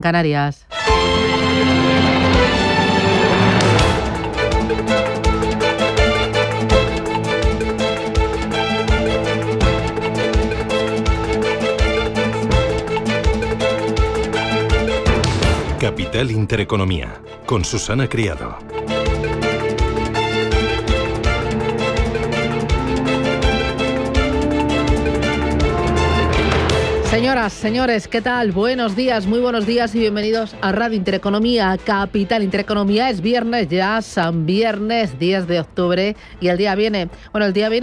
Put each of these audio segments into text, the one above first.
Canarias. Capital Intereconomía, con Susana Criado. Señoras, señores, ¿qué tal? Buenos días, muy buenos días y bienvenidos a Radio Intereconomía, Capital Intereconomía. Es viernes ya, San Viernes, 10 de octubre y el día viene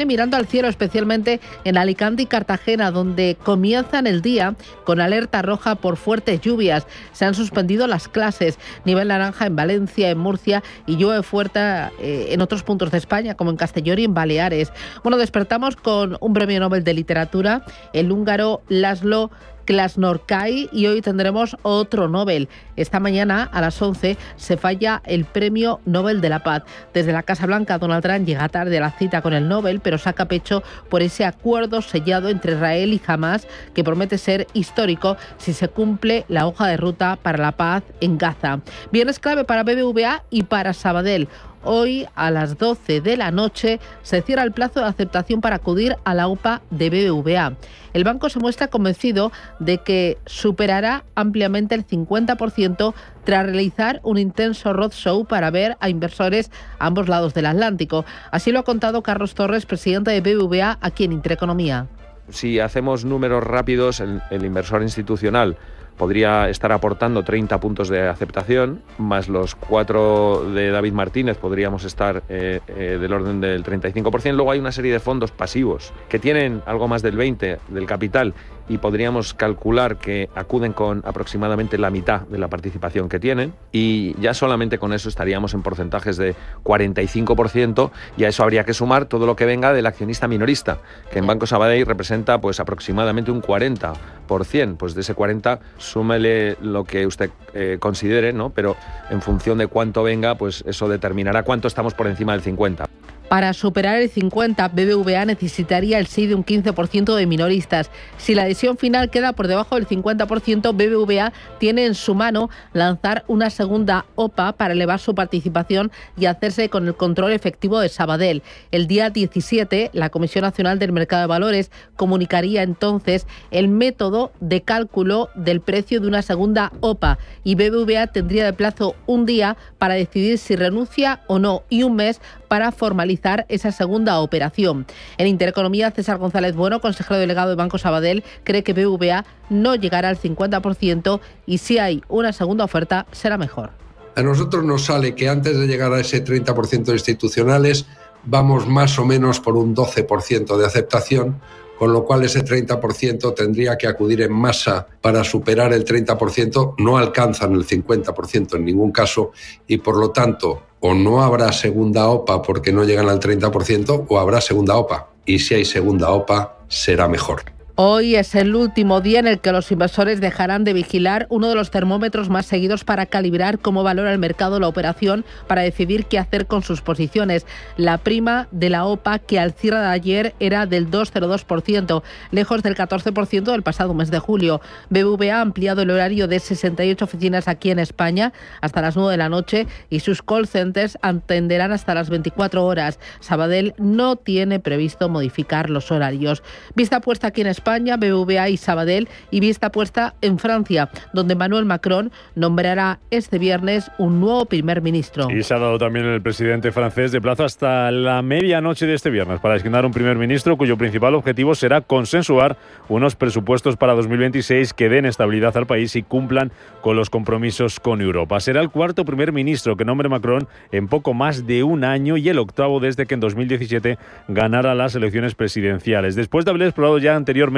mirando al cielo, especialmente en Alicante y Cartagena, donde comienzan el día con alerta roja por fuertes lluvias. Se han suspendido las clases, nivel naranja en Valencia, en Murcia y llueve fuerte en otros puntos de España, como en Castellón y en Baleares. Bueno, despertamos con un premio Nobel de Literatura, el húngaro László Krasznahorkai, y hoy tendremos otro Nobel. Esta mañana a las 11 se falla el Premio Nobel de la Paz. Desde la Casa Blanca, Donald Trump llega tarde a la cita con el Nobel, pero saca pecho por ese acuerdo sellado entre Israel y Hamás, que promete ser histórico si se cumple la hoja de ruta para la paz en Gaza. Viernes clave para BBVA y para Sabadell. Hoy, a las 12 de la noche, se cierra el plazo de aceptación para acudir a la OPA de BBVA. El banco se muestra convencido de que superará ampliamente el 50% tras realizar un intenso roadshow para ver a inversores a ambos lados del Atlántico. Así lo ha contado Carlos Torres, presidente de BBVA, aquí en Intereconomía. Si hacemos números rápidos, el inversor institucional podría estar aportando 30 puntos de aceptación, más los 4 de David Martínez podríamos estar del orden del 35%. Luego hay una serie de fondos pasivos que tienen algo más del 20% del capital y podríamos calcular que acuden con aproximadamente la mitad de la participación que tienen, y ya solamente con eso estaríamos en porcentajes de 45%, y a eso habría que sumar todo lo que venga del accionista minorista, que en Banco Sabadell representa pues aproximadamente un 40%. Pues de ese 40% súmele lo que usted considere, ¿no? Pero en función de cuánto venga, pues eso determinará cuánto estamos por encima del 50%. Para superar el 50%, BBVA necesitaría el sí de un 15% de minoristas. Si la adhesión final queda por debajo del 50%, BBVA tiene en su mano lanzar una segunda OPA para elevar su participación y hacerse con el control efectivo de Sabadell. El día 17, la Comisión Nacional del Mercado de Valores comunicaría entonces el método de cálculo del precio de una segunda OPA, y BBVA tendría de plazo un día para decidir si renuncia o no y un mes para formalizar esa segunda operación. En Intereconomía, César González Bueno, consejero delegado de Banco Sabadell, cree que BBVA no llegará al 50% y si hay una segunda oferta será mejor. A nosotros nos sale que antes de llegar a ese 30% de institucionales vamos más o menos por un 12% de aceptación, con lo cual ese 30% tendría que acudir en masa para superar el 30%, no alcanzan el 50% en ningún caso, y por lo tanto o no habrá segunda OPA porque no llegan al 30%, o habrá segunda OPA, y si hay segunda OPA será mejor. Hoy es el último día en el que los inversores dejarán de vigilar uno de los termómetros más seguidos para calibrar cómo valora el mercado la operación, para decidir qué hacer con sus posiciones. La prima de la OPA, que al cierre de ayer era del 2,02%, lejos del 14% del pasado mes de julio. BBVA ha ampliado el horario de 68 oficinas aquí en España hasta las 9 de la noche y sus call centers atenderán hasta las 24 horas. Sabadell no tiene previsto modificar los horarios. Vista puesta aquí en España, BBVA y Sabadell, y vista puesta en Francia, donde Emmanuel Macron nombrará este viernes un nuevo primer ministro. Y se ha dado también el presidente francés de plazo hasta la medianoche de este viernes para designar un primer ministro cuyo principal objetivo será consensuar unos presupuestos para 2026 que den estabilidad al país y cumplan con los compromisos con Europa. Será el cuarto primer ministro que nombre Macron en poco más de un año y el octavo desde que en 2017 ganara las elecciones presidenciales. Después de haber explorado ya anteriormente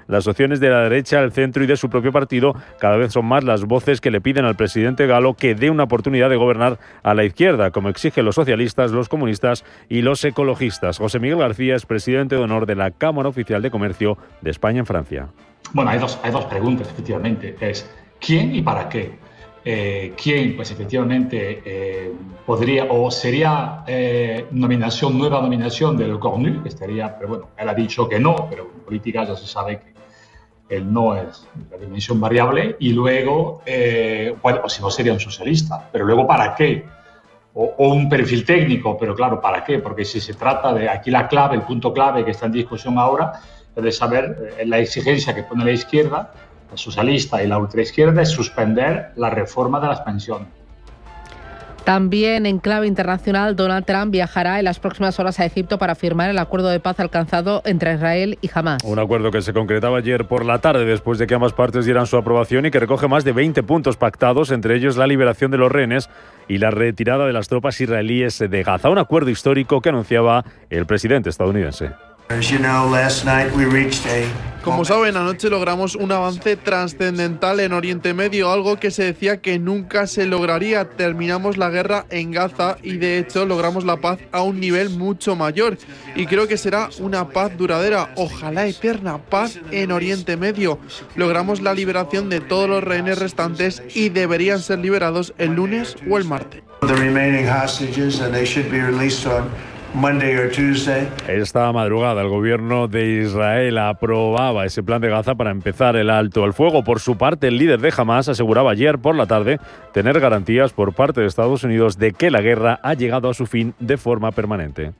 las opciones de la derecha, el centro y de su propio partido, cada vez son más las voces que le piden al presidente galo que dé una oportunidad de gobernar a la izquierda, como exigen los socialistas, los comunistas y los ecologistas. José Miguel García es presidente de honor de la Cámara Oficial de Comercio de España en Francia. Bueno, hay dos preguntas, efectivamente. Es ¿quién y para qué? ¿Quién? Pues efectivamente podría o sería nueva nominación del Cornu, que estaría, pero bueno, él ha dicho que no, pero en política ya se sabe el no es la dimensión variable, y luego, bueno, o si no sería un socialista, pero luego ¿para qué? O un perfil técnico, pero claro, ¿para qué? Porque si se trata de, aquí la clave, el punto clave que está en discusión ahora, es de saber la exigencia que pone la izquierda, la socialista y la ultraizquierda, es suspender la reforma de las pensiones. También en clave internacional, Donald Trump viajará en las próximas horas a Egipto para firmar el acuerdo de paz alcanzado entre Israel y Hamás. Un acuerdo que se concretaba ayer por la tarde después de que ambas partes dieran su aprobación y que recoge más de 20 puntos pactados, entre ellos la liberación de los rehenes y la retirada de las tropas israelíes de Gaza. Un acuerdo histórico que anunciaba el presidente estadounidense. Como saben, anoche logramos un avance trascendental en Oriente Medio, algo que se decía que nunca se lograría. Terminamos la guerra en Gaza y de hecho logramos la paz a un nivel mucho mayor. Y creo que será una paz duradera, ojalá eterna, paz en Oriente Medio. Logramos la liberación de todos los rehenes restantes y deberían ser liberados el lunes o el martes. Esta madrugada el gobierno de Israel aprobaba ese plan de Gaza para empezar el alto al fuego. Por su parte, el líder de Hamás aseguraba ayer por la tarde tener garantías por parte de Estados Unidos de que la guerra ha llegado a su fin de forma permanente.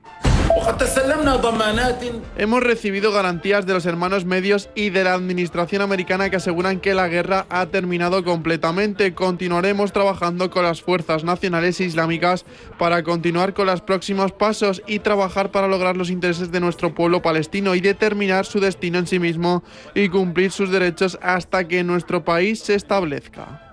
Hemos recibido garantías de los hermanos medios y de la administración americana que aseguran que la guerra ha terminado completamente. Continuaremos trabajando con las fuerzas nacionales islámicas para continuar con los próximos pasos y trabajar para lograr los intereses de nuestro pueblo palestino y determinar su destino en sí mismo y cumplir sus derechos hasta que nuestro país se establezca.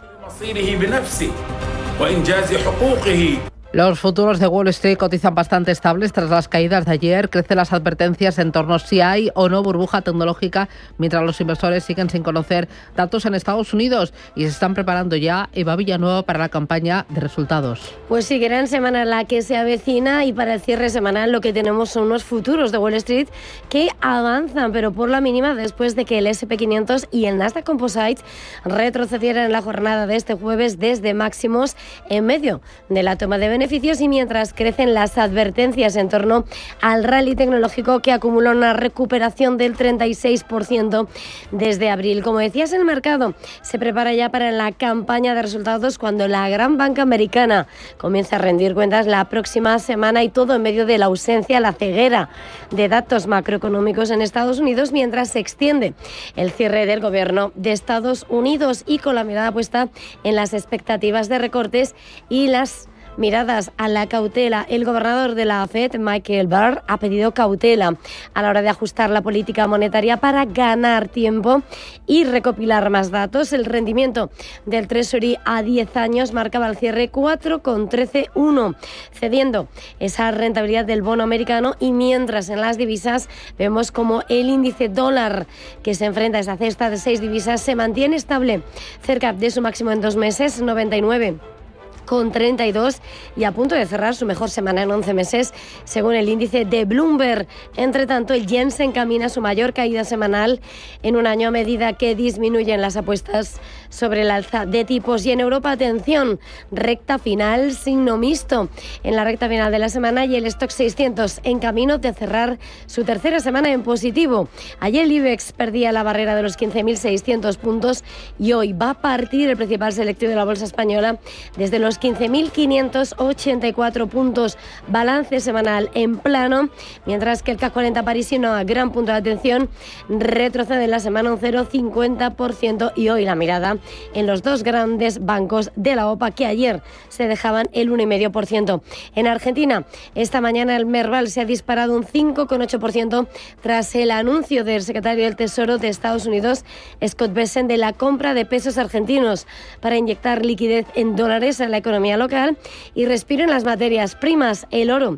Los futuros de Wall Street cotizan bastante estables tras las caídas de ayer. Crecen las advertencias en torno a si hay o no burbuja tecnológica, mientras los inversores siguen sin conocer datos en Estados Unidos y se están preparando ya Eva Villanueva para la campaña de resultados. Pues sí, gran semana la que se avecina y para el cierre semanal lo que tenemos son unos futuros de Wall Street que avanzan, pero por la mínima después de que el S&P 500 y el Nasdaq Composite retrocedieran en la jornada de este jueves desde máximos en medio de la toma de beneficios y mientras crecen las advertencias en torno al rally tecnológico que acumula una recuperación del 36% desde abril. Como decías, el mercado se prepara ya para la campaña de resultados cuando la gran banca americana comienza a rendir cuentas la próxima semana y todo en medio de la ausencia, la ceguera de datos macroeconómicos en Estados Unidos mientras se extiende el cierre del gobierno de Estados Unidos y con la mirada puesta en las expectativas de recortes y las miradas a la cautela. El gobernador de la Fed, Michael Barr, ha pedido cautela a la hora de ajustar la política monetaria para ganar tiempo y recopilar más datos. El rendimiento del Treasury a 10 años marcaba al cierre 4,13,1, cediendo esa rentabilidad del bono americano y mientras en las divisas vemos como el índice dólar que se enfrenta a esa cesta de 6 divisas se mantiene estable cerca de su máximo en 2 meses, 99,32 y a punto de cerrar su mejor semana en 11 meses, según el índice de Bloomberg. Entre tanto, el yen se encamina a su mayor caída semanal en un año a medida que disminuyen las apuestas sobre el alza de tipos. Y en Europa, atención, recta final, signo mixto en la recta final de la semana y el Stoxx 600 en camino de cerrar su tercera semana en positivo. Ayer el IBEX perdía la barrera de los 15.600 puntos y hoy va a partir el principal selectivo de la bolsa española desde los 15.584 puntos, balance semanal en plano, mientras que el CAC 40 parisino, a gran punto de atención, retrocede en la semana un 0,50% y hoy la mirada en los dos grandes bancos de la OPA que ayer se dejaban el 1,5%. En Argentina, esta mañana el Merval se ha disparado un 5,8% tras el anuncio del secretario del Tesoro de Estados Unidos, Scott Bessent, de la compra de pesos argentinos para inyectar liquidez en dólares en la economía local y respiro en las materias primas. El oro,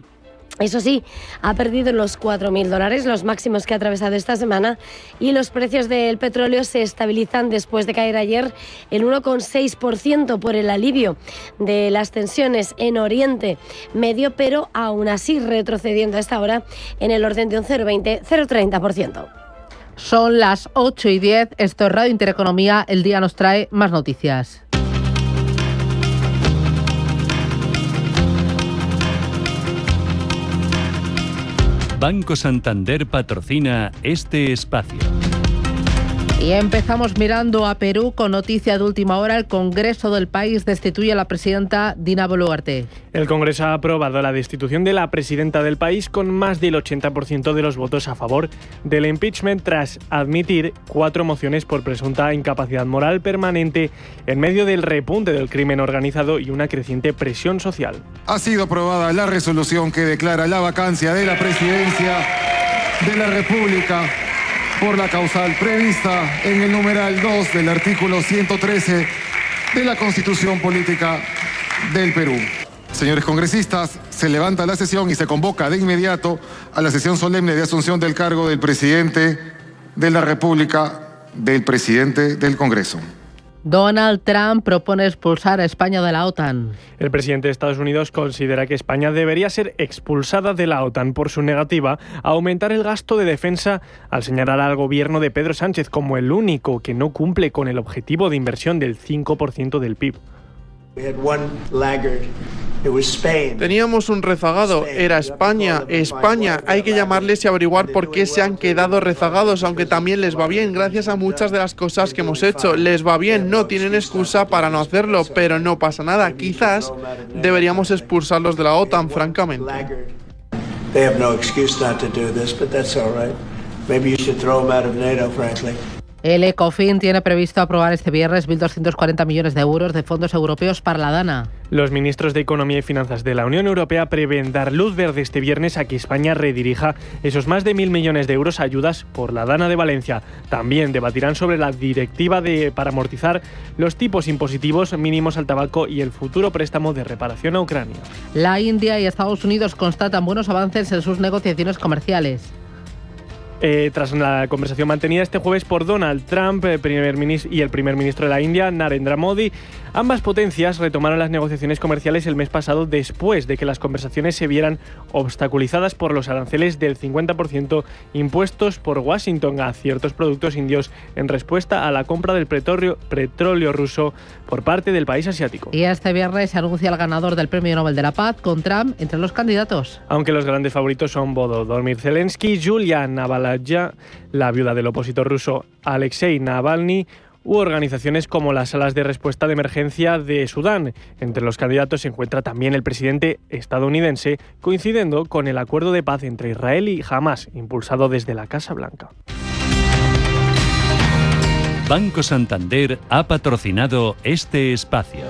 eso sí, ha perdido los $4.000, los máximos que ha atravesado esta semana, y los precios del petróleo se estabilizan después de caer ayer el 1,6% por el alivio de las tensiones en Oriente Medio, pero aún así retrocediendo a esta hora en el orden de un 0,20-0,30%. Son las 8:10, esto es Radio Intereconomía, el día nos trae más noticias. Banco Santander patrocina este espacio. Y empezamos mirando a Perú con noticia de última hora. El Congreso del país destituye a la presidenta Dina Boluarte. El Congreso ha aprobado la destitución de la presidenta del país con más del 80% de los votos a favor del impeachment tras admitir 4 mociones por presunta incapacidad moral permanente en medio del repunte del crimen organizado y una creciente presión social. Ha sido aprobada la resolución que declara la vacancia de la presidencia de la República por la causal prevista en el numeral 2 del artículo 113 de la Constitución Política del Perú. Señores congresistas, se levanta la sesión y se convoca de inmediato a la sesión solemne de asunción del cargo del presidente de la República, del presidente del Congreso. Donald Trump propone expulsar a España de la OTAN. El presidente de Estados Unidos considera que España debería ser expulsada de la OTAN por su negativa a aumentar el gasto de defensa, al señalar al gobierno de Pedro Sánchez como el único que no cumple con el objetivo de inversión del 5% del PIB. Teníamos un rezagado, era España. España, hay que llamarles y averiguar por qué se han quedado rezagados, aunque también les va bien, gracias a muchas de las cosas que hemos hecho. Les va bien, no tienen excusa para no hacerlo, pero no pasa nada. Quizás deberíamos expulsarlos de la OTAN, francamente. El Ecofin tiene previsto aprobar este viernes 1.240 millones de euros de fondos europeos para la DANA. Los ministros de Economía y Finanzas de la Unión Europea prevén dar luz verde este viernes a que España redirija esos más de 1.000 millones de euros a ayudas por la DANA de Valencia. También debatirán sobre la directiva para amortizar los tipos impositivos mínimos al tabaco y el futuro préstamo de reparación a Ucrania. La India y Estados Unidos constatan buenos avances en sus negociaciones comerciales. Tras la conversación mantenida este jueves por Donald Trump y el primer ministro de la India, Narendra Modi, ambas potencias retomaron las negociaciones comerciales el mes pasado después de que las conversaciones se vieran obstaculizadas por los aranceles del 50% impuestos por Washington a ciertos productos indios en respuesta a la compra del petróleo ruso por parte del país asiático. Y este viernes se anuncia el ganador del Premio Nobel de la Paz, con Trump entre los candidatos. Aunque los grandes favoritos son Volodymyr Zelensky, Yulia Navalny, la viuda del opositor ruso Alexei Navalny, u organizaciones como las salas de respuesta de emergencia de Sudán. Entre los candidatos se encuentra también el presidente estadounidense, coincidiendo con el acuerdo de paz entre Israel y Hamas, impulsado desde la Casa Blanca. Banco Santander ha patrocinado este espacio.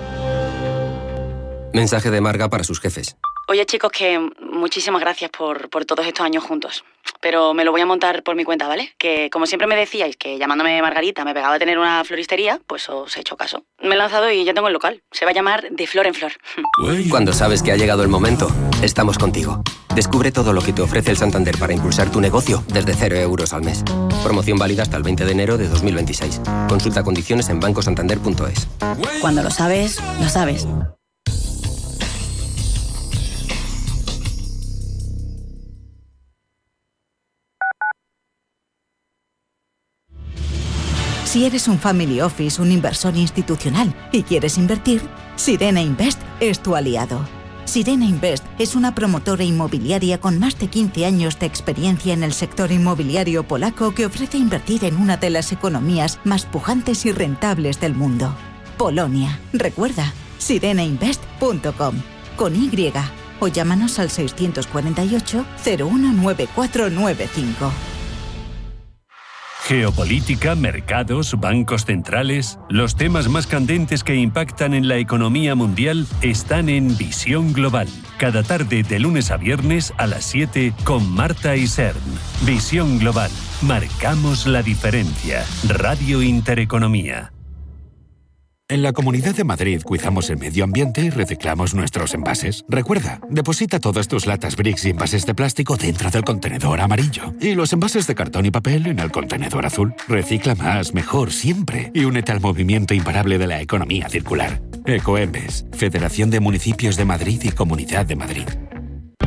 Mensaje de Marga para sus jefes. Oye, chicos, que muchísimas gracias por todos estos años juntos. Pero me lo voy a montar por mi cuenta, ¿vale? Que como siempre me decíais que llamándome Margarita me pegaba a tener una floristería, pues os he hecho caso. Me he lanzado y ya tengo el local. Se va a llamar De Flor en Flor. Cuando sabes que ha llegado el momento, estamos contigo. Descubre todo lo que te ofrece el Santander para impulsar tu negocio desde 0 euros al mes. Promoción válida hasta el 20 de enero de 2026. Consulta condiciones en bancosantander.es. Cuando lo sabes, lo sabes. Si eres un family office, un inversor institucional y quieres invertir, Sirena Invest es tu aliado. Sirena Invest es una promotora inmobiliaria con más de 15 años de experiencia en el sector inmobiliario polaco que ofrece invertir en una de las economías más pujantes y rentables del mundo. Polonia. Recuerda, sirenainvest.com con Y o llámanos al 648 019495. Geopolítica, mercados, bancos centrales. Los temas más candentes que impactan en la economía mundial están en Visión Global. Cada tarde de lunes a viernes a las 7 con Marta Isern. Visión Global. Marcamos la diferencia. Radio Intereconomía. En la Comunidad de Madrid cuidamos el medio ambiente y reciclamos nuestros envases. Recuerda, deposita todas tus latas Brix y envases de plástico dentro del contenedor amarillo y los envases de cartón y papel en el contenedor azul. Recicla más, mejor, siempre y únete al movimiento imparable de la economía circular. Ecoembes, Federación de Municipios de Madrid y Comunidad de Madrid.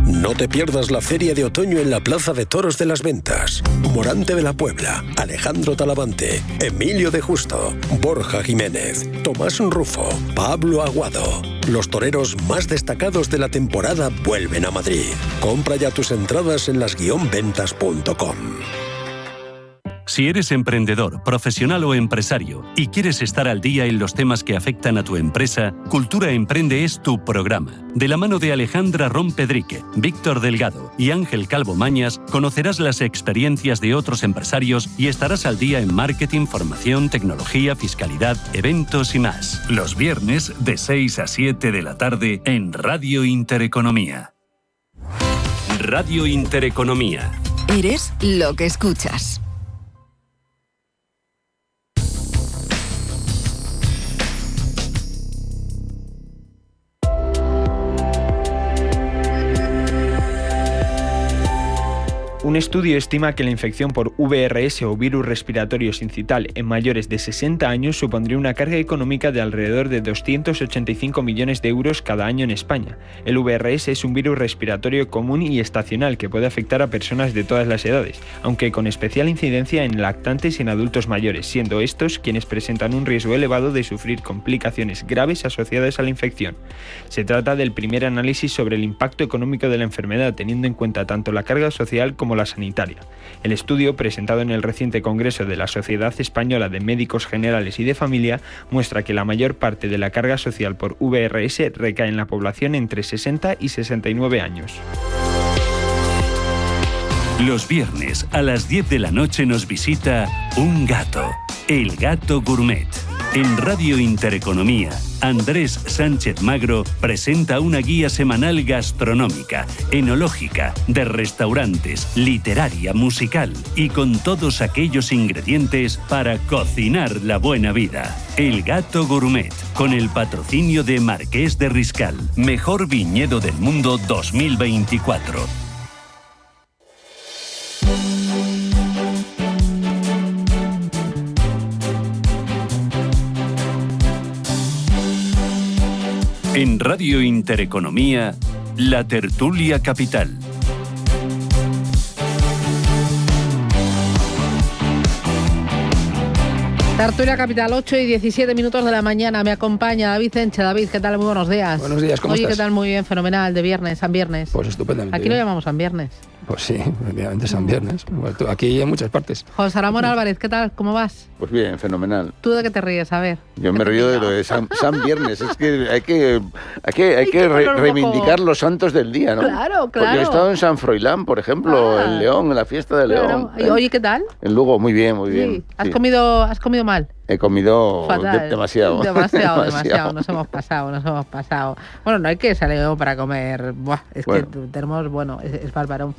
No te pierdas la Feria de Otoño en la Plaza de Toros de las Ventas. Morante de la Puebla, Alejandro Talavante, Emilio de Justo, Borja Jiménez, Tomás Rufo, Pablo Aguado. Los toreros más destacados de la temporada vuelven a Madrid. Compra ya tus entradas en las-ventas.com. Si eres emprendedor, profesional o empresario y quieres estar al día en los temas que afectan a tu empresa, Cultura Emprende es tu programa. De la mano de Alejandra Rompedrique, Víctor Delgado y Ángel Calvo Mañas, conocerás las experiencias de otros empresarios y estarás al día en marketing, formación, tecnología, fiscalidad, eventos y más. Los viernes de 6 a 7 de la tarde en Radio Intereconomía. Radio Intereconomía. Eres lo que escuchas. Un estudio estima que la infección por VRS o virus respiratorio sincital en mayores de 60 años supondría una carga económica de alrededor de 285 millones de euros cada año en España. El VRS es un virus respiratorio común y estacional que puede afectar a personas de todas las edades, aunque con especial incidencia en lactantes y en adultos mayores, siendo estos quienes presentan un riesgo elevado de sufrir complicaciones graves asociadas a la infección. Se trata del primer análisis sobre el impacto económico de la enfermedad, teniendo en cuenta tanto la carga social como la sanitaria. El estudio, presentado en el reciente Congreso de la Sociedad Española de Médicos Generales y de Familia, muestra que la mayor parte de la carga social por VRS recae en la población entre 60 y 69 años. Los viernes a las 10 de la noche nos visita un gato, el Gato Gourmet. En Radio Intereconomía, Andrés Sánchez Magro presenta una guía semanal gastronómica, enológica, de restaurantes, literaria, musical y con todos aquellos ingredientes para cocinar la buena vida. El Gato Gourmet, con el patrocinio de Marqués de Riscal, mejor viñedo del mundo 2024. En Radio Intereconomía, La Tertulia Capital. Tertulia Capital, 8 y 17 minutos de la mañana. Me acompaña David Enche. David, ¿qué tal? Muy buenos días. Buenos días, ¿cómo estás? ¿Qué tal? Muy bien, fenomenal. De viernes, San Viernes. Pues estupendamente. Aquí lo llamamos San Viernes. Pues sí, efectivamente San Viernes. Aquí en muchas partes. José Ramón Álvarez, ¿qué tal? ¿Cómo vas? Pues bien, fenomenal. ¿Tú de qué te ríes? A ver. Yo me río de lo de San Viernes. Es que hay que reivindicar los santos del día, ¿no? Claro, claro. Porque yo he estado en San Froilán, por ejemplo, en León, en la fiesta de León. Oye, ¿qué tal? En Lugo, muy bien, muy bien. Sí. ¿Has comido mal? He comido demasiado. Demasiado. Nos hemos pasado. Bueno, no hay que salir para comer. Buah, es que tenemos, es bárbaro.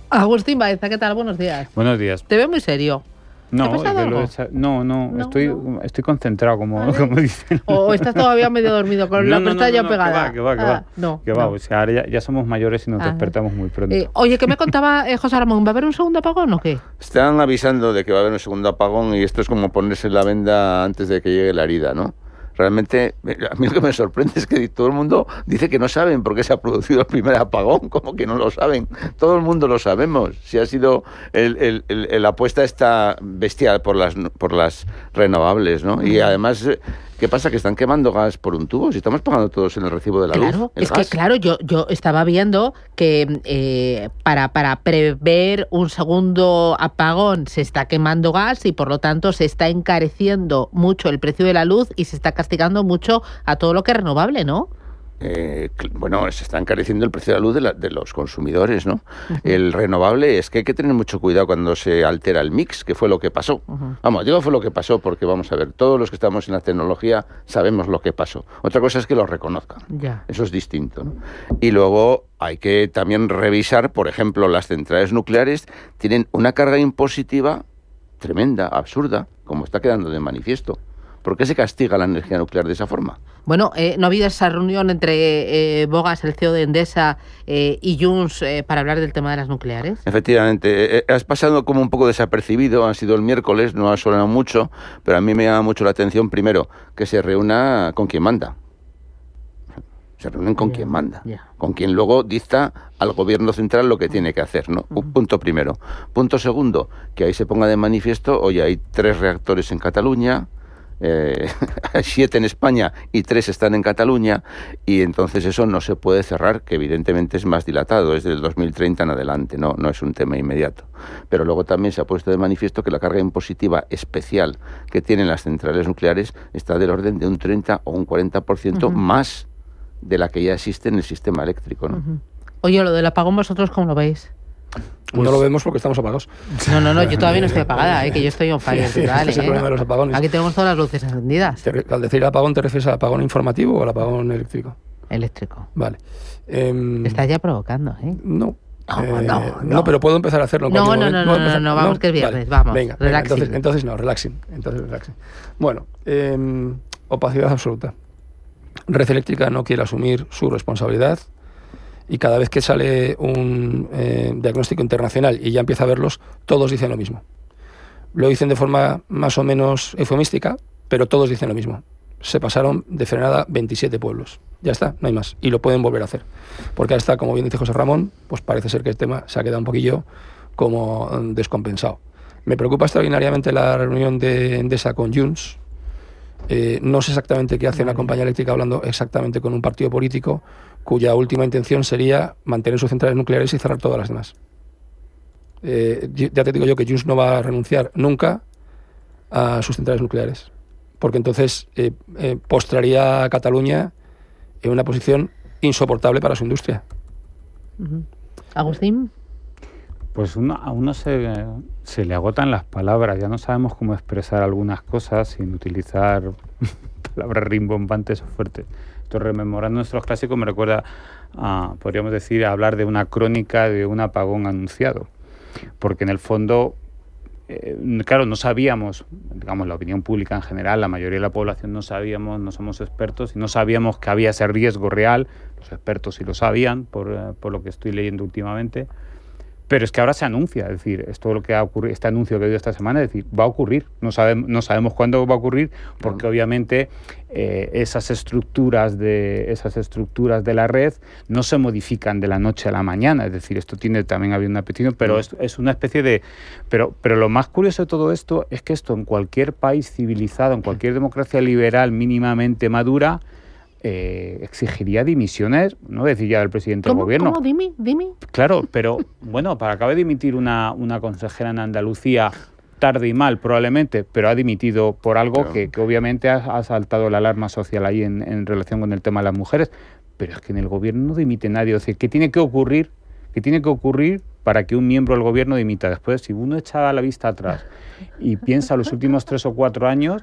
Agustín Baeza, ¿qué tal? Buenos días. Buenos días. Te veo muy serio. No, ¿te ha pasado algo? Estoy concentrado, como dicen. ¿O estás todavía medio dormido con la pestaña pegada? Que va. O sea, ahora ya somos mayores y nos despertamos muy pronto. Oye, ¿qué me contaba José Ramón? ¿Va a haber un segundo apagón o qué? Están avisando de que va a haber un segundo apagón y esto es como ponerse la venda antes de que llegue la herida, ¿no? Realmente, a mí lo que me sorprende es que todo el mundo dice que no saben por qué se ha producido el primer apagón, como que no lo saben. Todo el mundo lo sabemos. Si ha sido la apuesta esta bestial por las renovables, ¿no? Y además, ¿qué pasa? Que están quemando gas por un tubo. Si estamos pagando todos en el recibo de la luz. Claro, yo estaba viendo que para prever un segundo apagón se está quemando gas y por lo tanto se está encareciendo mucho el precio de la luz y se está castigando mucho a todo lo que es renovable, ¿no? Se está encareciendo el precio de la luz de los consumidores, ¿no? Uh-huh. El renovable es que hay que tener mucho cuidado cuando se altera el mix, que fue lo que pasó. Uh-huh. Digo fue lo que pasó porque, vamos a ver, todos los que estamos en la tecnología sabemos lo que pasó. Otra cosa es que lo reconozcan. Ya. Eso es distinto, ¿no? Y luego hay que también revisar, por ejemplo, las centrales nucleares tienen una carga impositiva tremenda, absurda, como está quedando de manifiesto. ¿Por qué se castiga la energía nuclear de esa forma? Bueno, ¿no ha habido esa reunión entre Bogas, el CEO de Endesa, y Junts para hablar del tema de las nucleares? Efectivamente. Has pasado como un poco desapercibido. Ha sido el miércoles, no ha sonado mucho, pero a mí me llama mucho la atención, primero, que se reúna con quien manda. Se reúnen con quien manda, con quien luego dicta al gobierno central lo que tiene que hacer, ¿no? Punto primero. Punto segundo, que ahí se ponga de manifiesto, oye, hay 3 reactores en Cataluña, 7 en España y 3 están en Cataluña, y entonces eso no se puede cerrar, que evidentemente es más dilatado, es del 2030 en adelante, no es un tema inmediato. Pero luego también se ha puesto de manifiesto que la carga impositiva especial que tienen las centrales nucleares está del orden de un 30 o un 40% más de la que ya existe en el sistema eléctrico, ¿no? Oye, lo del apagón, ¿vosotros cómo lo veis? Pues no lo vemos porque estamos apagados. No, yo todavía no estoy apagada, que yo estoy on fire total. Es el problema de los apagones. Aquí tenemos todas las luces encendidas. Al decir apagón, ¿te refieres al apagón informativo o al apagón eléctrico? Eléctrico. Vale. Te estás ya provocando, ¿eh? No, pero puedo empezar a hacerlo en cualquier momento. No, vamos, que es viernes, vamos. Venga, entonces no, relaxing. Bueno, opacidad absoluta. Red Eléctrica no quiere asumir su responsabilidad. Y cada vez que sale un diagnóstico internacional y ya empieza a verlos, todos dicen lo mismo. Lo dicen de forma más o menos eufemística, pero todos dicen lo mismo. Se pasaron de frenada 27 pueblos. Ya está, no hay más. Y lo pueden volver a hacer. Porque ahora está, como bien dice José Ramón, pues parece ser que el tema se ha quedado un poquillo como descompensado. Me preocupa extraordinariamente la reunión de Endesa con Junts. No sé exactamente qué hace una compañía eléctrica hablando exactamente con un partido político cuya última intención sería mantener sus centrales nucleares y cerrar todas las demás. Ya te digo yo que Junts no va a renunciar nunca a sus centrales nucleares, porque entonces postraría a Cataluña en una posición insoportable para su industria. Agustín. Pues a uno se le agotan las palabras, ya no sabemos cómo expresar algunas cosas sin utilizar palabras rimbombantes o fuertes. Esto, rememorando nuestros clásicos, me recuerda podríamos decir, a hablar de una crónica de un apagón anunciado, porque en el fondo, claro, no sabíamos, digamos, la opinión pública en general, la mayoría de la población no sabíamos, no somos expertos, y no sabíamos que había ese riesgo real. Los expertos sí lo sabían, por lo que estoy leyendo últimamente. Pero es que ahora se anuncia, es decir, esto lo que ha ocurrido, este anuncio que ha habido esta semana, es decir, va a ocurrir, no sabemos cuándo va a ocurrir, porque obviamente esas estructuras de la red no se modifican de la noche a la mañana, es decir, esto también había una petición, pero es una especie de... Pero lo más curioso de todo esto es que esto en cualquier país civilizado, en cualquier democracia liberal mínimamente madura, exigiría dimisiones, no decir ya del presidente del gobierno. ¿Cómo? Dime. Claro, pero bueno, acaba de dimitir una consejera en Andalucía, tarde y mal probablemente, pero ha dimitido por algo que obviamente ha saltado la alarma social ahí en relación con el tema de las mujeres, pero es que en el gobierno no dimite nadie. Es decir, ¿qué tiene que ocurrir para que un miembro del gobierno dimita? Después, si uno echa la vista atrás y piensa los últimos 3 o 4 años,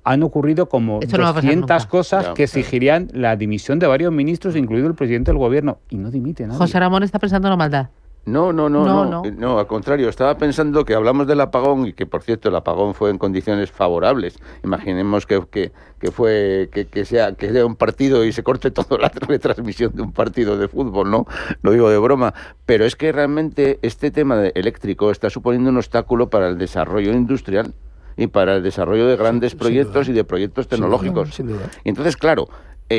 han ocurrido como 200 cosas que exigirían la dimisión de varios ministros, incluido el presidente del gobierno, y no dimite nadie. José Ramón está pensando en la maldad. No, al contrario, estaba pensando que hablamos del apagón y que, por cierto, el apagón fue en condiciones favorables. Imaginemos que sea un partido y se corte toda la retransmisión de un partido de fútbol, ¿no? Lo digo de broma, pero es que realmente este tema eléctrico está suponiendo un obstáculo para el desarrollo industrial y para el desarrollo de grandes proyectos y de proyectos tecnológicos. Sin duda. Y entonces, claro,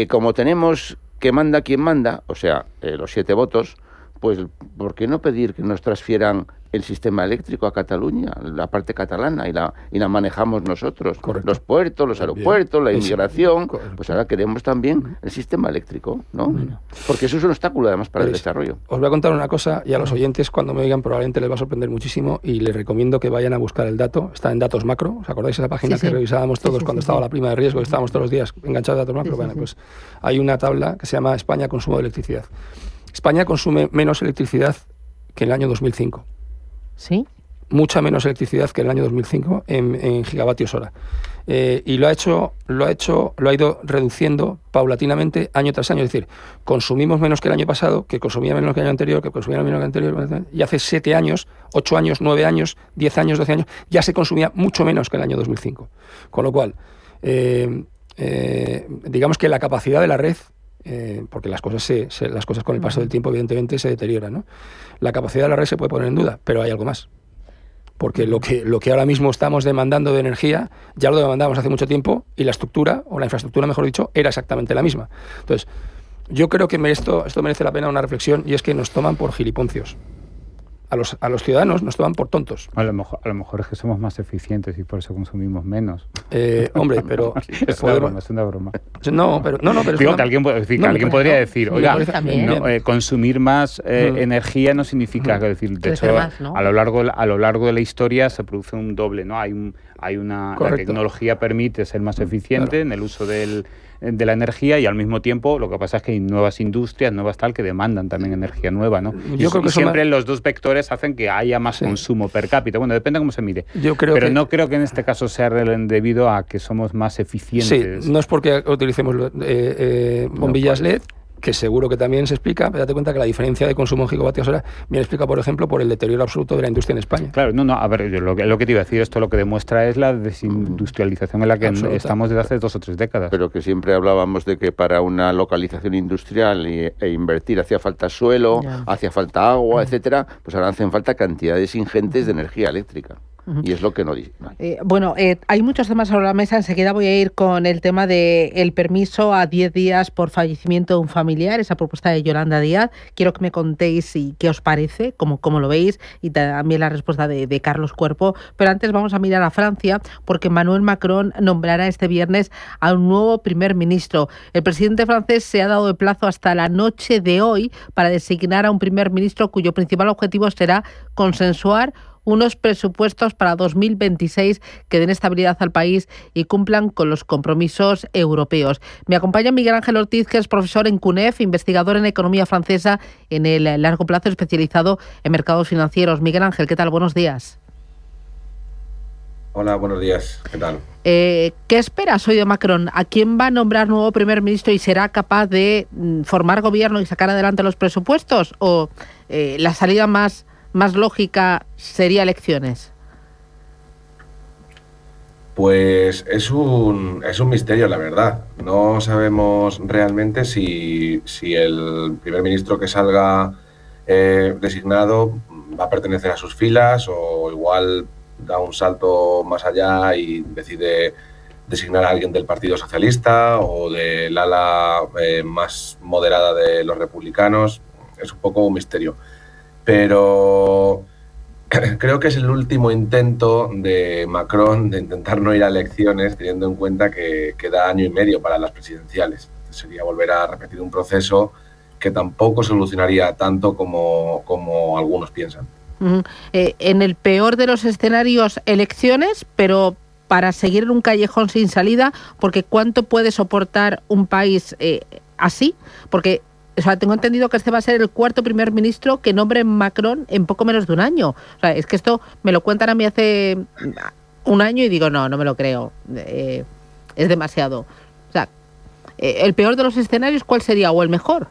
como tenemos que manda quien manda, o sea, los 7 votos, pues ¿por qué no pedir que nos transfieran el sistema eléctrico a Cataluña, la parte catalana, y la manejamos nosotros? Correcto. Los puertos, los aeropuertos, la inmigración. Pues ahora queremos también el sistema eléctrico, ¿no? Bueno. Porque eso es un obstáculo además para el desarrollo. Os voy a contar una cosa, y a los oyentes cuando me oigan probablemente les va a sorprender muchísimo, y les recomiendo que vayan a buscar el dato. Está en Datos Macro. ¿Os acordáis de esa página que revisábamos todos cuando estaba la prima de riesgo y estábamos todos los días enganchados a Datos Macro? Bueno, pues hay una tabla que se llama España Consumo de Electricidad. España consume menos electricidad que en el año 2005. ¿Sí? Mucha menos electricidad que en el año 2005 en gigavatios hora. Y lo ha ido reduciendo paulatinamente año tras año. Es decir, consumimos menos que el año pasado, que consumía menos que el año anterior, que consumía menos que el anterior, y hace 7 años, 8 años, 9 años, 10 años, 12 años, ya se consumía mucho menos que el año 2005. Con lo cual, digamos que la capacidad de la red, porque las cosas con el paso del tiempo evidentemente se deterioran, ¿no? La capacidad de la red se puede poner en duda, pero hay algo más, porque lo que ahora mismo estamos demandando de energía ya lo demandamos hace mucho tiempo, y la estructura, o la infraestructura mejor dicho, era exactamente la misma. Entonces yo creo que esto merece la pena una reflexión, y es que nos toman por giliponcios. a los ciudadanos nos toman por tontos. A lo mejor es que somos más eficientes y por eso consumimos menos. Hombre, pero... es una broma. No, pero digo que alguien podría decir, oiga, consumir más energía no significa, es decir, de hecho, más, ¿no? a lo largo de la historia se produce un doble, ¿no? La tecnología permite ser más eficiente en el uso de la energía, y al mismo tiempo lo que pasa es que hay nuevas industrias, nuevas tal, que demandan también energía nueva, ¿no? Yo creo que siempre los dos vectores hacen que haya más consumo per cápita. Bueno, depende de cómo se mire. Pero no creo que en este caso sea debido a que somos más eficientes. Sí, no es porque utilicemos bombillas LED, que seguro que también se explica, pero date cuenta que la diferencia de consumo en gigavatios hora viene explica, por ejemplo, por el deterioro absoluto de la industria en España. Claro, a ver, lo que te iba a decir, esto lo que demuestra es la desindustrialización en la que estamos desde hace 2 o 3 décadas. Pero que siempre hablábamos de que para una localización industrial e invertir hacía falta suelo, hacía falta agua, etcétera, pues ahora hacen falta cantidades ingentes de energía eléctrica. Y es lo que no dice. Hay muchos temas sobre la mesa. Enseguida voy a ir con el tema del permiso a 10 días por fallecimiento de un familiar, esa propuesta de Yolanda Díaz. Quiero que me contéis qué os parece, cómo lo veis, y también la respuesta de Carlos Cuerpo. Pero antes vamos a mirar a Francia, porque Emmanuel Macron nombrará este viernes a un nuevo primer ministro. El presidente francés se ha dado de plazo hasta la noche de hoy para designar a un primer ministro cuyo principal objetivo será consensuar unos presupuestos para 2026 que den estabilidad al país y cumplan con los compromisos europeos. Me acompaña Miguel Ángel Ortiz, que es profesor en CUNEF, investigador en economía francesa en el largo plazo, especializado en mercados financieros. Miguel Ángel, ¿qué tal? Buenos días. Hola, buenos días. ¿Qué tal? ¿Qué esperas hoy de Macron? ¿A quién va a nombrar nuevo primer ministro y será capaz de formar gobierno y sacar adelante los presupuestos? ¿O la salida más lógica sería elecciones? Pues es un misterio, la verdad. No sabemos realmente si el primer ministro que salga designado va a pertenecer a sus filas, o igual da un salto más allá y decide designar a alguien del Partido Socialista o del ala más moderada de los republicanos. Es un poco un misterio. Pero creo que es el último intento de Macron de intentar no ir a elecciones, teniendo en cuenta que queda 1 año y medio para las presidenciales. Sería volver a repetir un proceso que tampoco solucionaría tanto como algunos piensan. En el peor de los escenarios, elecciones, pero para seguir en un callejón sin salida, porque ¿cuánto puede soportar un país así? Porque tengo entendido que este va a ser el 4º primer ministro que nombre Macron en poco menos de 1 año. Es que esto me lo cuentan a mí hace 1 año y digo, no me lo creo. Es demasiado. El peor de los escenarios, ¿cuál sería? ¿O el mejor?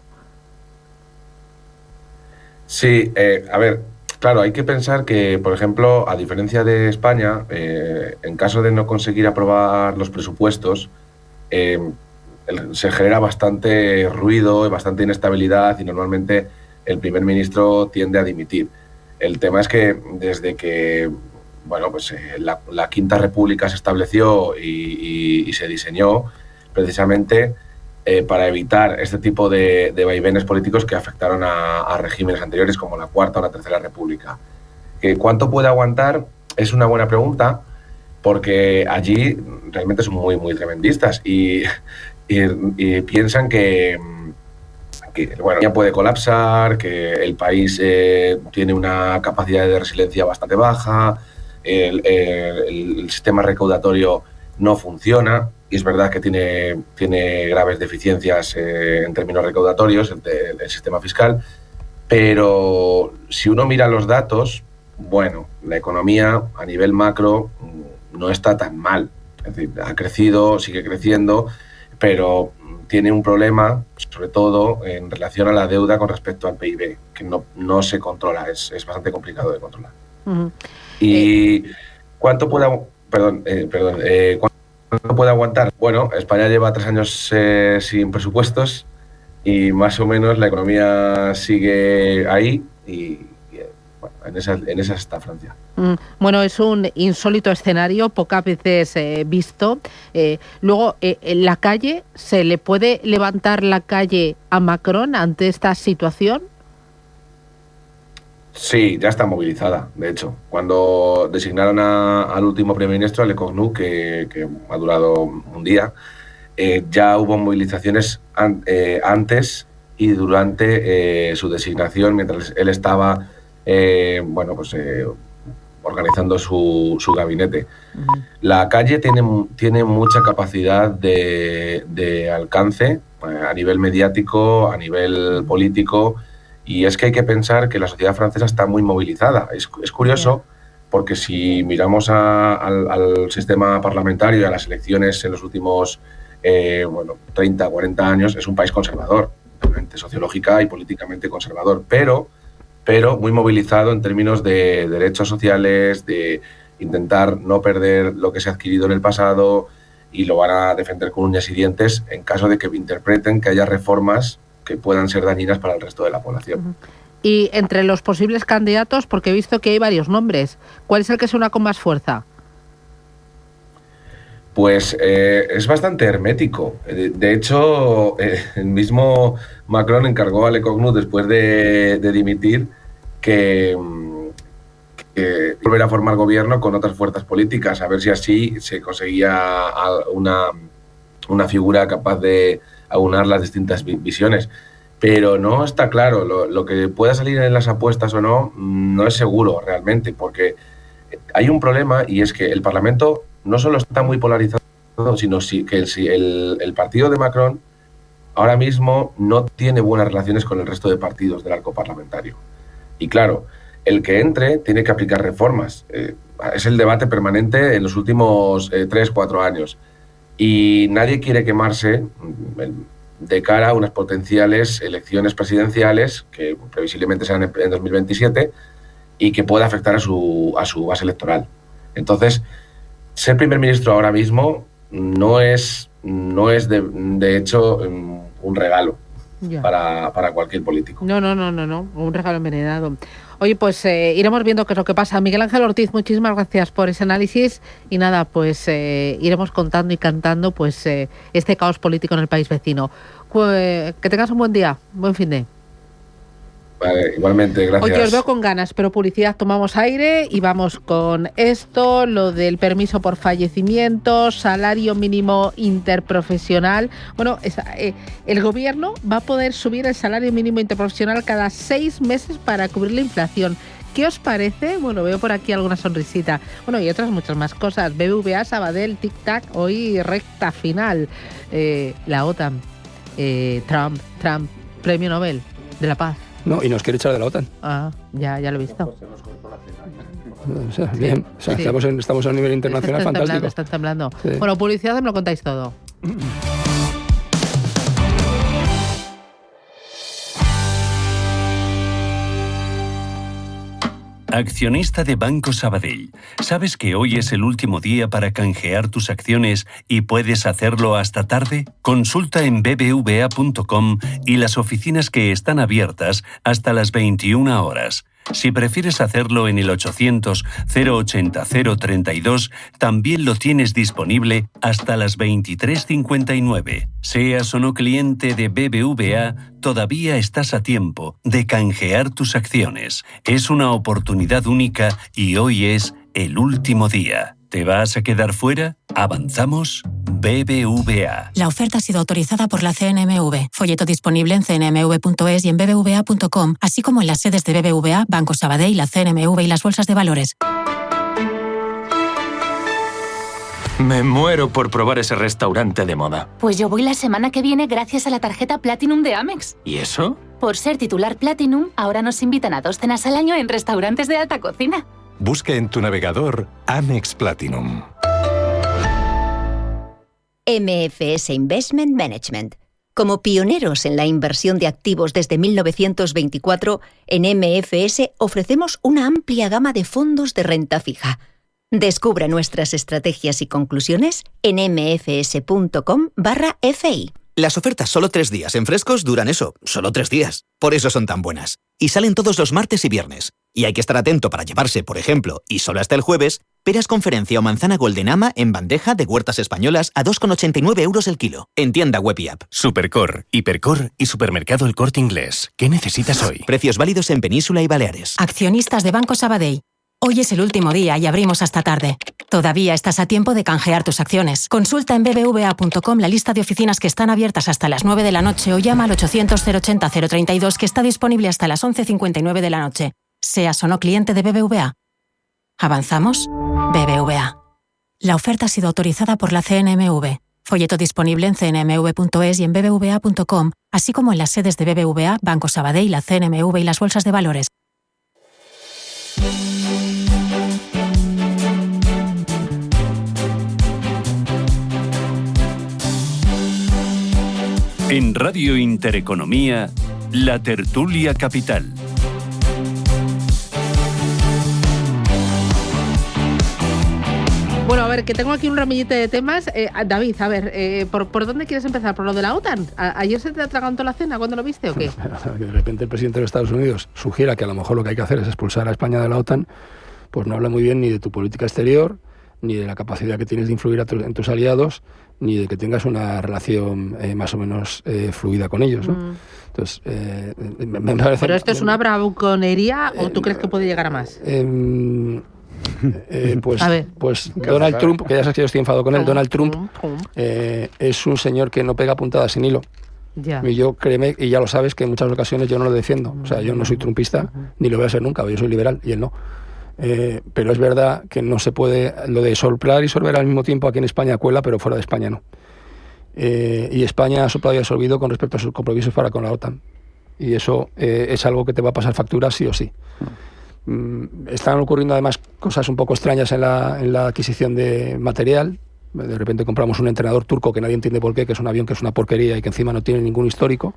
Sí, a ver, claro, hay que pensar que, por ejemplo, a diferencia de España, en caso de no conseguir aprobar los presupuestos, se genera bastante ruido y bastante inestabilidad, y normalmente el primer ministro tiende a dimitir. El tema es que desde que la Quinta República se estableció y se diseñó precisamente para evitar este tipo de vaivenes políticos que afectaron a regímenes anteriores como la Cuarta o la Tercera República. ¿Cuánto puede aguantar? Es una buena pregunta, porque allí realmente son muy, muy tremendistas y piensan que ya puede colapsar, que el país tiene una capacidad de resiliencia bastante baja, el sistema recaudatorio no funciona, y es verdad que tiene graves deficiencias en términos recaudatorios el sistema fiscal, pero si uno mira los datos, la economía a nivel macro no está tan mal. Es decir, ha crecido, sigue creciendo, pero tiene un problema, sobre todo en relación a la deuda con respecto al PIB, que no se controla, es bastante complicado de controlar. ¿Y cuánto puede aguantar? Bueno, España lleva 3 años sin presupuestos y más o menos la economía sigue ahí y en esa está Francia. Bueno, es un insólito escenario, pocas veces visto. Luego, en la calle, ¿se le puede levantar la calle a Macron ante esta situación? Sí, ya está movilizada, de hecho. Cuando designaron al último primer ministro, a Lecognu, que ha durado un día, ya hubo movilizaciones antes y durante su designación, mientras él estaba organizando su gabinete. La calle tiene mucha capacidad de alcance a nivel mediático, a nivel político, y es que hay que pensar que la sociedad francesa está muy movilizada. Es curioso porque si miramos al sistema parlamentario y a las elecciones en los últimos 30, 40 años, es un país conservador, realmente sociológica y políticamente conservador, pero muy movilizado en términos de derechos sociales, de intentar no perder lo que se ha adquirido en el pasado, y lo van a defender con uñas y dientes en caso de que interpreten que haya reformas que puedan ser dañinas para el resto de la población. Y entre los posibles candidatos, porque he visto que hay varios nombres, ¿cuál es el que suena con más fuerza? Pues es bastante hermético. De hecho, el mismo Macron encargó a Lecognu, después de dimitir, que volver a formar gobierno con otras fuerzas políticas, a ver si así se conseguía una figura capaz de aunar las distintas visiones. Pero no está claro, lo que pueda salir en las apuestas o no es seguro realmente, porque hay un problema, y es que el Parlamento no solo está muy polarizado, sino que el partido de Macron ahora mismo no tiene buenas relaciones con el resto de partidos del arco parlamentario. Y claro, el que entre tiene que aplicar reformas. Es el debate permanente en los últimos 3-4 años. Y nadie quiere quemarse de cara a unas potenciales elecciones presidenciales que previsiblemente serán en 2027 y que pueda afectar a su base electoral. Entonces, ser primer ministro ahora mismo no es de hecho un regalo para cualquier político. No, un regalo envenenado. Oye, pues iremos viendo qué es lo que pasa. Miguel Ángel Ortiz, muchísimas gracias por ese análisis, y nada, pues iremos contando y cantando pues este caos político en el país vecino. Que tengas un buen día, buen fin de. Vale, igualmente, gracias. Oye, os veo con ganas, pero publicidad, tomamos aire y vamos con esto, lo del permiso por fallecimiento, salario mínimo interprofesional. Bueno, el gobierno va a poder subir el salario mínimo interprofesional cada 6 meses para cubrir la inflación. ¿Qué os parece? Bueno, veo por aquí alguna sonrisita. Bueno, y otras muchas más cosas. BBVA, Sabadell, Tic Tac, hoy recta final. La OTAN, Trump, Premio Nobel de la Paz. No, y nos quiere echar de la OTAN. Ah, ya lo he visto. O sea, bien, o sea, sí. Estamos a un nivel internacional fantástico. Están temblando. Sí. Bueno, publicidad, me lo contáis todo. Accionista de Banco Sabadell, ¿sabes que hoy es el último día para canjear tus acciones y puedes hacerlo hasta tarde? Consulta en bbva.com y las oficinas que están abiertas hasta las 21 horas. Si prefieres hacerlo en el 800-080-032, también lo tienes disponible hasta las 23:59. Seas o no cliente de BBVA, todavía estás a tiempo de canjear tus acciones. Es una oportunidad única y hoy es el último día. ¿Te vas a quedar fuera? ¿Avanzamos? BBVA. La oferta ha sido autorizada por la CNMV. Folleto disponible en cnmv.es y en bbva.com, así como en las sedes de BBVA, Banco Sabadell, la CNMV y las bolsas de valores. Me muero por probar ese restaurante de moda. Pues yo voy la semana que viene gracias a la tarjeta Platinum de Amex. ¿Y eso? Por ser titular Platinum, ahora nos invitan a 2 cenas al año en restaurantes de alta cocina. Busca en tu navegador Amex Platinum. MFS Investment Management. Como pioneros en la inversión de activos desde 1924, en MFS ofrecemos una amplia gama de fondos de renta fija. Descubra nuestras estrategias y conclusiones en mfs.com/fi. Las ofertas solo 3 días en frescos duran eso, solo 3 días. Por eso son tan buenas. Y salen todos los martes y viernes. Y hay que estar atento para llevarse, por ejemplo, y solo hasta el jueves, Peras Conferencia o manzana Golden Ama en bandeja de Huertas Españolas a 2,89 € el kilo. En tienda web y app. Supercor, Hipercor y Supermercado El Corte Inglés. ¿Qué necesitas hoy? Precios válidos en Península y Baleares. Accionistas de Banco Sabadell. Hoy es el último día y abrimos hasta tarde. Todavía estás a tiempo de canjear tus acciones. Consulta en bbva.com la lista de oficinas que están abiertas hasta las 9 de la noche o llama al 800-080-032 que está disponible hasta las 11:59 de la noche. Seas o no cliente de BBVA. ¿Avanzamos? BBVA. La oferta ha sido autorizada por la CNMV. Folleto disponible en cnmv.es y en bbva.com, así como en las sedes de BBVA, Banco Sabadell, la CNMV y las bolsas de valores. En Radio Intereconomía, La Tertulia Capital. Bueno, a ver, que tengo aquí un ramillete de temas. David, a ver, ¿por dónde quieres empezar? ¿Por lo de la OTAN? ¿Ayer se te atragantó la cena cuando lo viste o qué? Que de repente el presidente de los Estados Unidos sugiera que a lo mejor lo que hay que hacer es expulsar a España de la OTAN, pues no habla muy bien ni de tu política exterior, ni de la capacidad que tienes de influir en tus aliados, ni de que tengas una relación más o menos fluida con ellos, ¿no? Entonces, me parece... ¿Pero esto es una bravuconería o tú crees que puede llegar a más? Pues Donald Trump, que ya sabes que yo estoy enfadado con él, Donald Trump es un señor que no pega puntadas sin hilo. Ya. Y yo, créeme, y ya lo sabes, que en muchas ocasiones yo no lo defiendo. O sea, yo no soy trumpista, ni lo voy a ser nunca, yo soy liberal y él no. Pero es verdad que no se puede, lo de soplar y sorber al mismo tiempo aquí en España cuela, pero fuera de España no. Y España ha soplado y absorbido con respecto a sus compromisos para con la OTAN. Y eso es algo que te va a pasar factura sí o sí. Están ocurriendo además cosas un poco extrañas en la adquisición de material. De repente compramos un entrenador turco que nadie entiende por qué, que es un avión que es una porquería y que encima no tiene ningún histórico,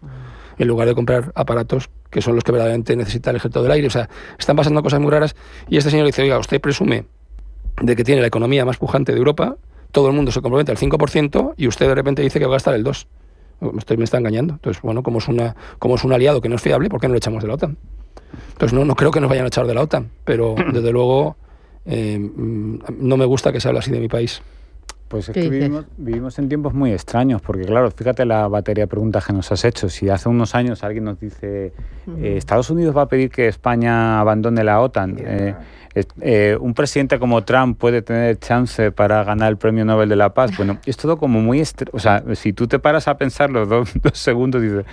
en lugar de comprar aparatos que son los que verdaderamente necesita el ejército del aire. O sea, están pasando cosas muy raras y este señor dice, oiga, usted presume de que tiene la economía más pujante de Europa, todo el mundo se compromete al 5% y usted de repente dice que va a gastar el 2%. Usted me está engañando. Entonces, bueno, como es un aliado que no es fiable, ¿por qué no lo echamos de la OTAN? Entonces, no creo que nos vayan a echar de la OTAN, pero desde luego no me gusta que se hable así de mi país. Pues es que vivimos en tiempos muy extraños, porque claro, fíjate la batería de preguntas que nos has hecho. Si hace unos años alguien nos dice, Estados Unidos va a pedir que España abandone la OTAN, un presidente como Trump puede tener chance para ganar el Premio Nobel de la Paz. Bueno, es todo como muy... O sea, si tú te paras a pensarlo dos segundos, dices,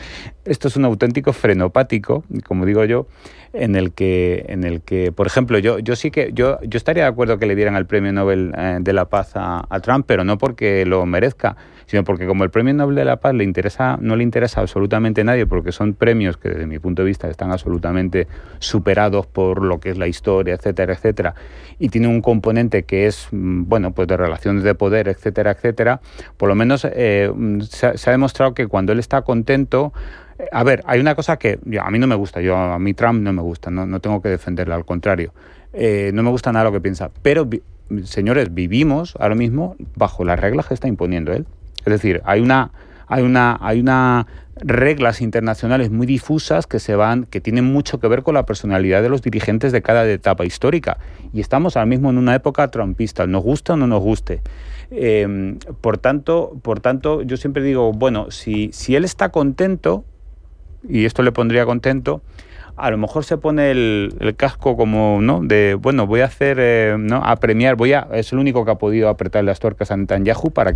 esto es un auténtico frenopático, como digo yo, en el que por ejemplo, yo estaría de acuerdo que le dieran el Premio Nobel de la Paz a Trump, pero no porque lo merezca, sino porque como el Premio Nobel de la Paz no le interesa absolutamente a nadie, porque son premios que desde mi punto de vista están absolutamente superados por lo que es la historia, etcétera, etcétera, y tiene un componente que es, bueno, pues de relaciones de poder, etcétera, etcétera. Por lo menos se ha demostrado que cuando él está contento... A ver, hay una cosa que a mí no me gusta, a mí Trump no me gusta, no tengo que defenderle, al contrario. No me gusta nada lo que piensa, pero, señores, vivimos ahora mismo bajo las reglas que está imponiendo él. Es decir, hay una reglas internacionales muy difusas que tienen mucho que ver con la personalidad de los dirigentes de cada etapa histórica. Y estamos ahora mismo en una época trumpista, nos gusta o no nos guste. Por tanto, yo siempre digo, bueno, si él está contento, y esto le pondría contento, a lo mejor se pone el casco como, ¿no? De, bueno, voy a hacer, ¿no? A premiar, es el único que ha podido apretar las tuercas a Netanyahu para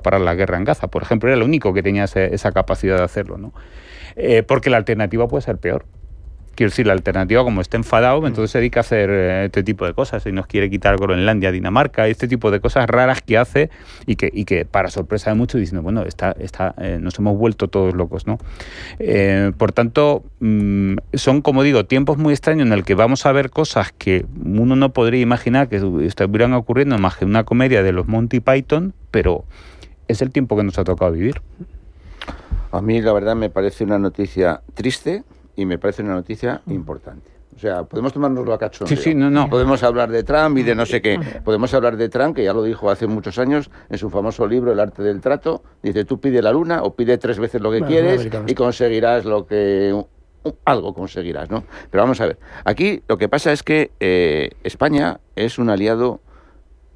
parar la guerra en Gaza, por ejemplo, era el único que tenía esa capacidad de hacerlo, ¿no? Porque la alternativa puede ser peor. Quiero decir, la alternativa, como está enfadado, entonces se dedica a hacer este tipo de cosas y nos quiere quitar Groenlandia, Dinamarca, este tipo de cosas raras que hace y que para sorpresa de muchos dicen, bueno, nos hemos vuelto todos locos, ¿no? Por tanto, son, como digo, tiempos muy extraños en el que vamos a ver cosas que uno no podría imaginar que estuvieran ocurriendo más que una comedia de los Monty Python, pero es el tiempo que nos ha tocado vivir. A mí, la verdad, me parece una noticia triste y me parece una noticia importante. O sea, podemos tomárnoslo a cachondeo. Sí, no. Podemos hablar de Trump y de no sé qué. Podemos hablar de Trump, que ya lo dijo hace muchos años en su famoso libro El arte del trato. Dice, tú pide la luna o pide 3 veces lo que quieres y conseguirás algo conseguirás, ¿no? Pero vamos a ver. Aquí lo que pasa es que España es un aliado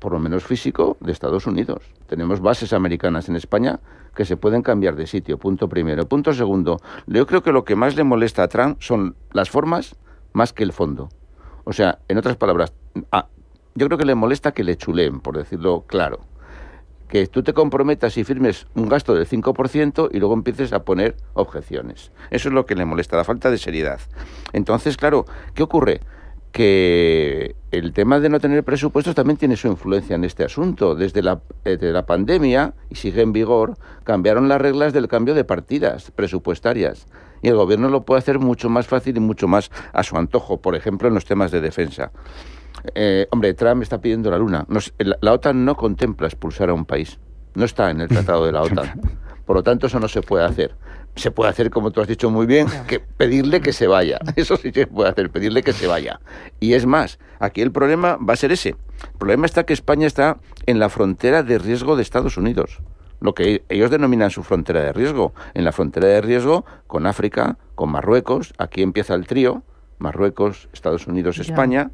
por lo menos físico, de Estados Unidos. Tenemos bases americanas en España que se pueden cambiar de sitio, punto primero. Punto segundo, yo creo que lo que más le molesta a Trump son las formas más que el fondo. O sea, en otras palabras, yo creo que le molesta que le chuleen, por decirlo claro. Que tú te comprometas y firmes un gasto del 5% y luego empieces a poner objeciones. Eso es lo que le molesta, la falta de seriedad. Entonces, claro, ¿qué ocurre? Que el tema de no tener presupuestos también tiene su influencia en este asunto. Desde la pandemia, y sigue en vigor, cambiaron las reglas del cambio de partidas presupuestarias. Y el gobierno lo puede hacer mucho más fácil y mucho más a su antojo, por ejemplo, en los temas de defensa. Hombre, Trump está pidiendo la luna. La OTAN no contempla expulsar a un país. No está en el tratado de la OTAN. Por lo tanto, eso no se puede hacer. Se puede hacer, como tú has dicho muy bien, que pedirle que se vaya. Eso sí se puede hacer, pedirle que se vaya. Y es más, aquí el problema va a ser ese. El problema está que España está en la frontera de riesgo de Estados Unidos. Lo que ellos denominan su frontera de riesgo. En la frontera de riesgo con África, con Marruecos. Aquí empieza el trío. Marruecos, Estados Unidos, España.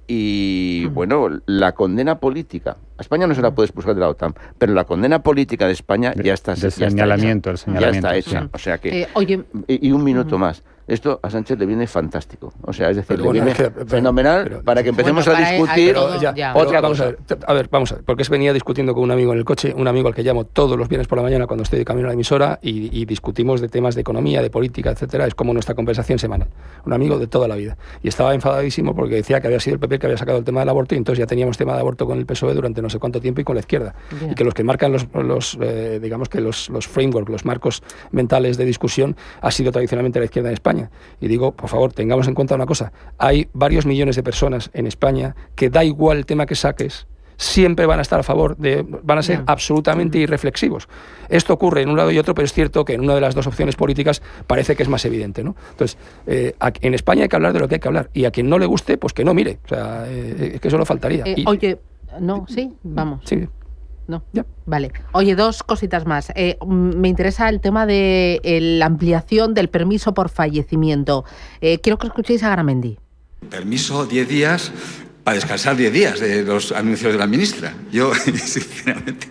Y, bueno, la condena política. A España no se la puede expulsar de la OTAN, pero la condena política de España ya está hecha. Ya está hecha. O sea que... y un minuto más. Esto a Sánchez le viene fantástico. O sea, es decir, le viene fenomenal para que empecemos a discutir otra cosa. Vamos a ver. Porque venía discutiendo con un amigo en el coche, un amigo al que llamo todos los viernes por la mañana cuando estoy de camino a la emisora y discutimos de temas de economía, de política, etcétera. Es como nuestra conversación semanal. Un amigo de toda la vida. Y estaba enfadadísimo porque decía que había sido el PP que había sacado el tema del aborto y entonces ya teníamos tema de aborto con el PSOE durante no sé cuánto tiempo y con la izquierda. Bien. Y que los que marcan digamos que los frameworks, los marcos mentales de discusión ha sido tradicionalmente la izquierda en España. Y digo, por favor, tengamos en cuenta una cosa. Hay varios millones de personas en España que da igual el tema que saques, siempre van a estar a favor, van a ser absolutamente irreflexivos. Esto ocurre en un lado y otro, pero es cierto que en una de las dos opciones políticas parece que es más evidente, ¿no? Entonces, en España hay que hablar de lo que hay que hablar. Y a quien no le guste, pues que no mire. O sea, es que solo faltaría. Vamos. Sí. No, ya. Vale. Oye, dos cositas más. Me interesa el tema de la ampliación del permiso por fallecimiento. Quiero que escuchéis a Garamendi. Permiso 10 días para descansar 10 días de los anuncios de la ministra. Yo, sinceramente,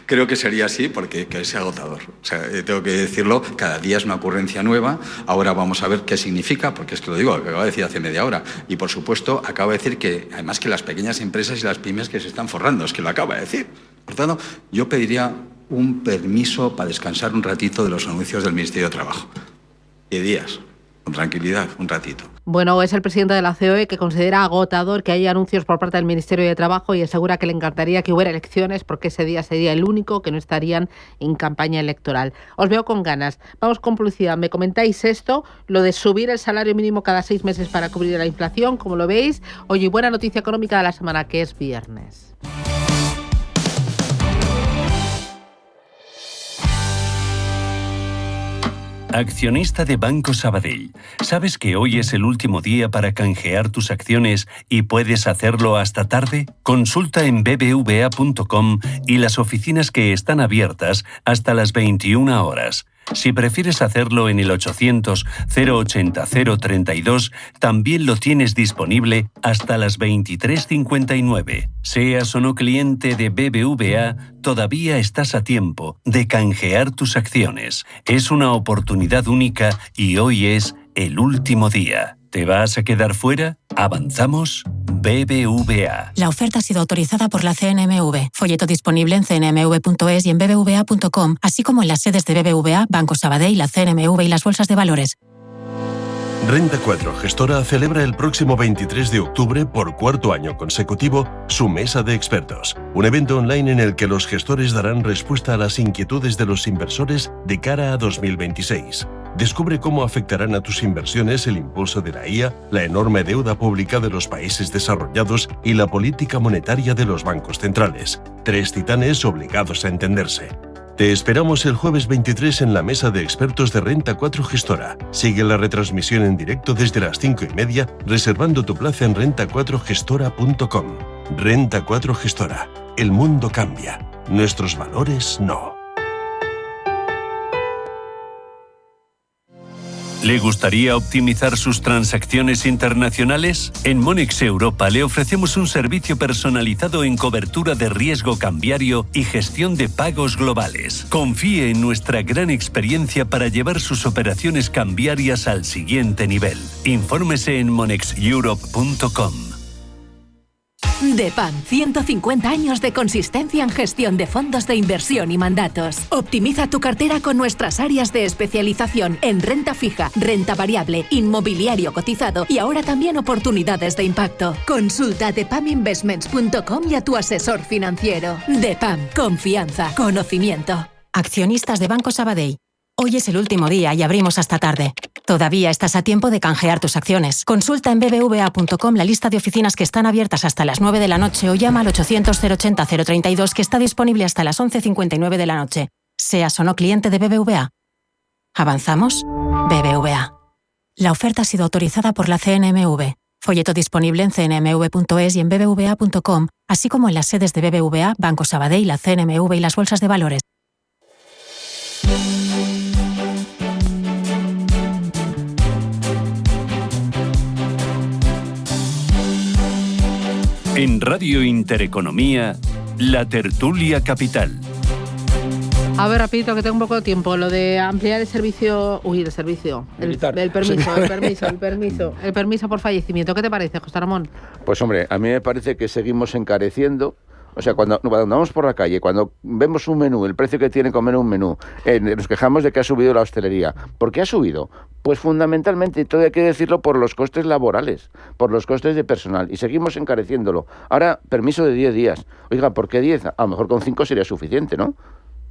creo que sería así porque es agotador. O sea, tengo que decirlo, cada día es una ocurrencia nueva. Ahora vamos a ver qué significa, porque es que lo digo, lo acabo de decir hace media hora. Y, por supuesto, acabo de decir que, además, que las pequeñas empresas y las pymes que se están forrando, es que lo acaba de decir. Por tanto, yo pediría un permiso para descansar un ratito de los anuncios del Ministerio de Trabajo. 10 días, con tranquilidad, un ratito. Bueno, es el presidente de la COE que considera agotador que haya anuncios por parte del Ministerio de Trabajo y asegura que le encantaría que hubiera elecciones porque ese día sería el único que no estarían en campaña electoral. Os veo con ganas. Vamos con publicidad. Me comentáis esto, lo de subir el salario mínimo cada 6 meses para cubrir la inflación, como lo veis. Oye, buena noticia económica de la semana, que es viernes. Accionista de Banco Sabadell, ¿sabes que hoy es el último día para canjear tus acciones y puedes hacerlo hasta tarde? Consulta en bbva.com y las oficinas que están abiertas hasta las 21 horas. Si prefieres hacerlo en el 800-080-032, también lo tienes disponible hasta las 23:59. Seas o no cliente de BBVA, todavía estás a tiempo de canjear tus acciones. Es una oportunidad única y hoy es el último día. ¿Te vas a quedar fuera? ¿Avanzamos? BBVA. La oferta ha sido autorizada por la CNMV. Folleto disponible en cnmv.es y en bbva.com, así como en las sedes de BBVA, Banco Sabadell, la CNMV y las bolsas de valores. Renta 4 Gestora celebra el próximo 23 de octubre, por cuarto año consecutivo, su Mesa de Expertos. Un evento online en el que los gestores darán respuesta a las inquietudes de los inversores de cara a 2026. Descubre cómo afectarán a tus inversiones el impulso de la IA, la enorme deuda pública de los países desarrollados y la política monetaria de los bancos centrales. 3 titanes obligados a entenderse. Te esperamos el jueves 23 en la Mesa de Expertos de Renta 4 Gestora. Sigue la retransmisión en directo desde las 5:30, reservando tu plaza en renta4gestora.com. Renta 4 Gestora. El mundo cambia. Nuestros valores no. ¿Le gustaría optimizar sus transacciones internacionales? En Monex Europa le ofrecemos un servicio personalizado en cobertura de riesgo cambiario y gestión de pagos globales. Confíe en nuestra gran experiencia para llevar sus operaciones cambiarias al siguiente nivel. Infórmese en monexeurope.com. DEPAM, 150 años de consistencia en gestión de fondos de inversión y mandatos. Optimiza tu cartera con nuestras áreas de especialización en renta fija, renta variable, inmobiliario cotizado y ahora también oportunidades de impacto. Consulta depaminvestments.com y a tu asesor financiero. DEPAM, confianza, conocimiento. Accionistas de Banco Sabadell. Hoy es el último día y abrimos hasta tarde. Todavía estás a tiempo de canjear tus acciones. Consulta en bbva.com la lista de oficinas que están abiertas hasta las 9 de la noche o llama al 800-080-032 que está disponible hasta las 11:59 de la noche. Seas o no cliente de BBVA. ¿Avanzamos? BBVA. La oferta ha sido autorizada por la CNMV. Folleto disponible en cnmv.es y en bbva.com, así como en las sedes de BBVA, Banco Sabadell, la CNMV y las bolsas de valores. En Radio Intereconomía, la tertulia capital. A ver, rapidito, que tengo un poco de tiempo. Lo de ampliar el servicio... el servicio. El permiso por fallecimiento. ¿Qué te parece, José Ramón? Pues hombre, a mí me parece que seguimos encareciendo. O sea, cuando vamos por la calle, cuando vemos un menú, el precio que tiene comer un menú, nos quejamos de que ha subido la hostelería. ¿Por qué ha subido? Pues fundamentalmente, y todo hay que decirlo, por los costes laborales, por los costes de personal, y seguimos encareciéndolo. Ahora, permiso de 10 días. Oiga, ¿por qué 10? A lo mejor con 5 sería suficiente, ¿no?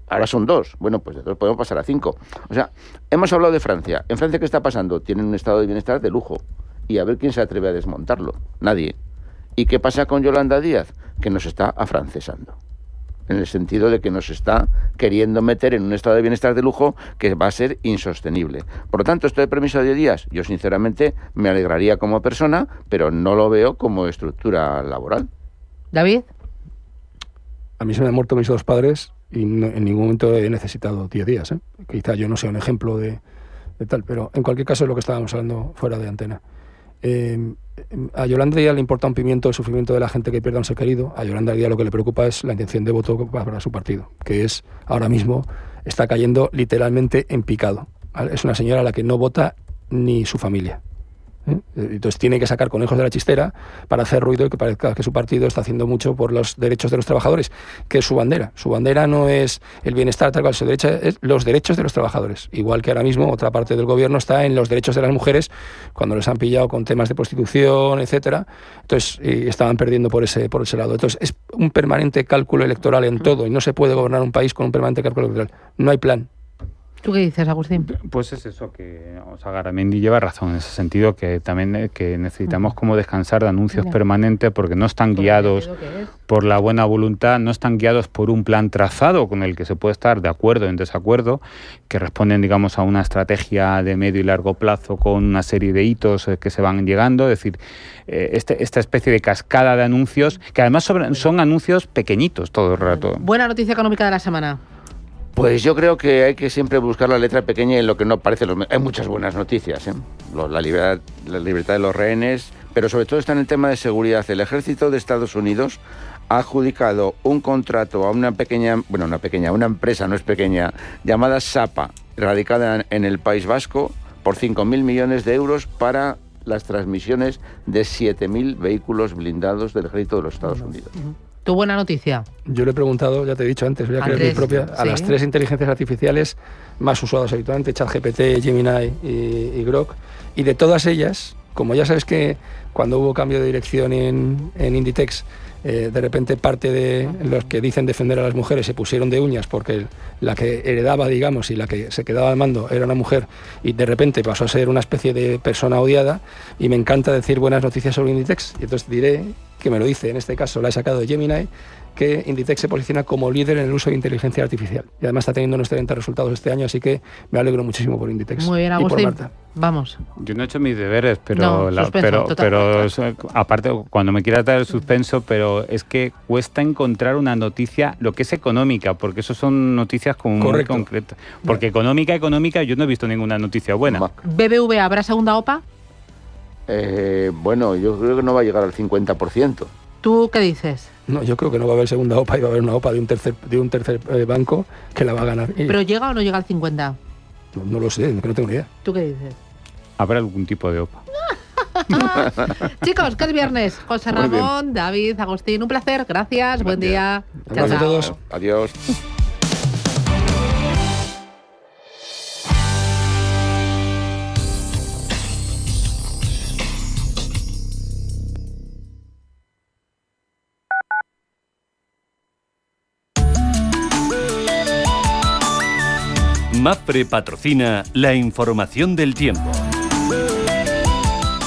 Ahora son 2. Bueno, pues de 2 podemos pasar a 5. O sea, hemos hablado de Francia. ¿En Francia qué está pasando? Tienen un estado de bienestar de lujo. Y a ver quién se atreve a desmontarlo. Nadie. ¿Y qué pasa con Yolanda Díaz? Que nos está afrancesando. En el sentido de que nos está queriendo meter en un estado de bienestar de lujo que va a ser insostenible. Por lo tanto, esto de permiso de 10 días, yo sinceramente me alegraría como persona, pero no lo veo como estructura laboral. ¿David? A mí se me han muerto mis 2 padres y no, en ningún momento he necesitado 10 días. Quizá yo no sea un ejemplo de tal, pero en cualquier caso es lo que estábamos hablando fuera de antena. A Yolanda Díaz le importa un pimiento el sufrimiento de la gente que pierde a un ser querido. A Yolanda Díaz lo que le preocupa es la intención de voto para su partido, que es ahora mismo está cayendo literalmente en picado. Es una señora a la que no vota ni su familia. Entonces tiene que sacar conejos de la chistera para hacer ruido y que parezca que su partido está haciendo mucho por los derechos de los trabajadores, que es su bandera. Su bandera no es el bienestar tal cual, su derecha es los derechos de los trabajadores. Igual que ahora mismo otra parte del gobierno está en los derechos de las mujeres cuando les han pillado con temas de prostitución, etcétera. Entonces estaban perdiendo por ese lado. Entonces es un permanente cálculo electoral en todo y no se puede gobernar un país con un permanente cálculo electoral. No hay plan. ¿Tú qué dices, Agustín? Pues es eso, que Garamendi lleva razón en ese sentido, que también que necesitamos como descansar de anuncios permanentes porque no están guiados por la buena voluntad, no están guiados por un plan trazado con el que se puede estar de acuerdo o en desacuerdo, que responden, digamos, a una estrategia de medio y largo plazo con una serie de hitos que se van llegando, es decir, esta especie de cascada de anuncios, que además son anuncios pequeñitos todo el rato. Buena noticia económica de la semana. Pues yo creo que hay que siempre buscar la letra pequeña en lo que no parece. Hay muchas buenas noticias, la libertad de los rehenes, pero sobre todo está en el tema de seguridad. El ejército de Estados Unidos ha adjudicado un contrato a una empresa, no es pequeña, llamada SAPA, radicada en el País Vasco, por 5.000 millones de euros para las transmisiones de 7.000 vehículos blindados del ejército de los Estados Unidos. ¿Tu buena noticia? Yo le he preguntado, ya te he dicho antes, voy a crear mi propia, a las 3 inteligencias artificiales más usadas habitualmente, ChatGPT, Gemini y Grok, y de todas ellas, como ya sabes que cuando hubo cambio de dirección en Inditex, de repente parte de los que dicen defender a las mujeres se pusieron de uñas porque la que heredaba, digamos, y la que se quedaba al mando era una mujer y de repente pasó a ser una especie de persona odiada, y me encanta decir buenas noticias sobre Inditex, y entonces diré que me lo dice, en este caso la he sacado de Gemini, que Inditex se posiciona como líder en el uso de inteligencia artificial. Y además está teniendo unos excelentes resultados este año, así que me alegro muchísimo por Inditex. Muy bien, Agustín. Y por Marta. Vamos. Yo no he hecho mis deberes, pero, No, pero aparte, cuando me quiera dar el suspenso, pero es que cuesta encontrar una noticia, lo que es económica, porque eso son noticias como muy concretas. Porque económica, yo no he visto ninguna noticia buena. BBVA, ¿habrá segunda OPA? Bueno, yo creo que no va a llegar al 50%. ¿Tú qué dices? No, yo creo que no va a haber segunda OPA y va a haber una OPA de un tercer banco que la va a ganar. ¿Pero llega o no llega al 50? No lo sé, no tengo ni idea. ¿Tú qué dices? Habrá algún tipo de OPA. Chicos, que es viernes. José Ramón, David, Agustín, un placer. Gracias, buen día. Gracias a todos. Adiós. MAPFRE patrocina la información del tiempo.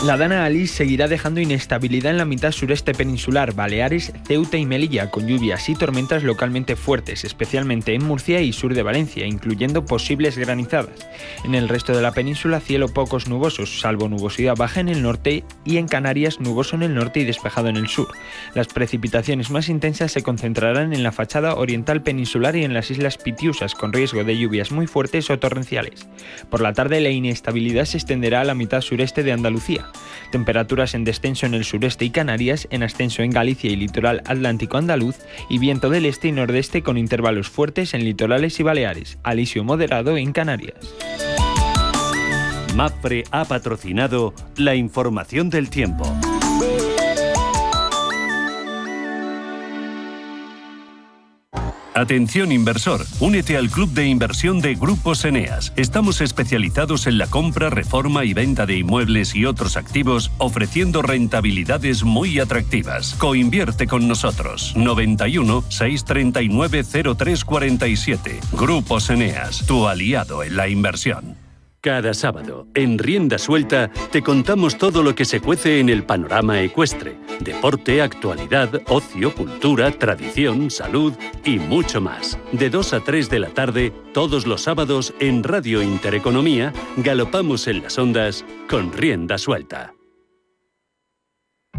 La Dana Alice seguirá dejando inestabilidad en la mitad sureste peninsular, Baleares, Ceuta y Melilla, con lluvias y tormentas localmente fuertes, especialmente en Murcia y sur de Valencia, incluyendo posibles granizadas. En el resto de la península, cielo pocos nubosos, salvo nubosidad baja en el norte, y en Canarias, nuboso en el norte y despejado en el sur. Las precipitaciones más intensas se concentrarán en la fachada oriental peninsular y en las islas Pitiusas, con riesgo de lluvias muy fuertes o torrenciales. Por la tarde, la inestabilidad se extenderá a la mitad sureste de Andalucía. Temperaturas en descenso en el sureste y Canarias, en ascenso en Galicia y litoral atlántico andaluz, y viento del este y nordeste con intervalos fuertes en litorales y Baleares, alisio moderado en Canarias. MAPFRE ha patrocinado la información del tiempo. Atención inversor, únete al club de inversión de Grupos Eneas. Estamos especializados en la compra, reforma y venta de inmuebles y otros activos, ofreciendo rentabilidades muy atractivas. Coinvierte con nosotros. 91 639 0347. Grupos Eneas, tu aliado en la inversión. Cada sábado, en Rienda Suelta, te contamos todo lo que se cuece en el panorama ecuestre. Deporte, actualidad, ocio, cultura, tradición, salud y mucho más. De 2 a 3 de la tarde, todos los sábados, en Radio Intereconomía, galopamos en las ondas con Rienda Suelta.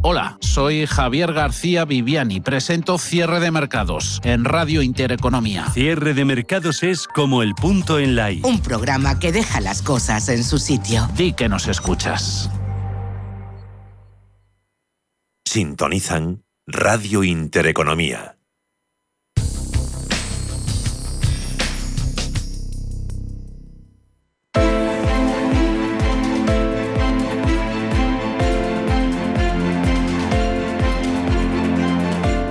Hola, soy Javier García Viviani, presento Cierre de Mercados en Radio Intereconomía. Cierre de Mercados es como el punto en la I. Un programa que deja las cosas en su sitio. Di que nos escuchas. Sintonizan Radio Intereconomía.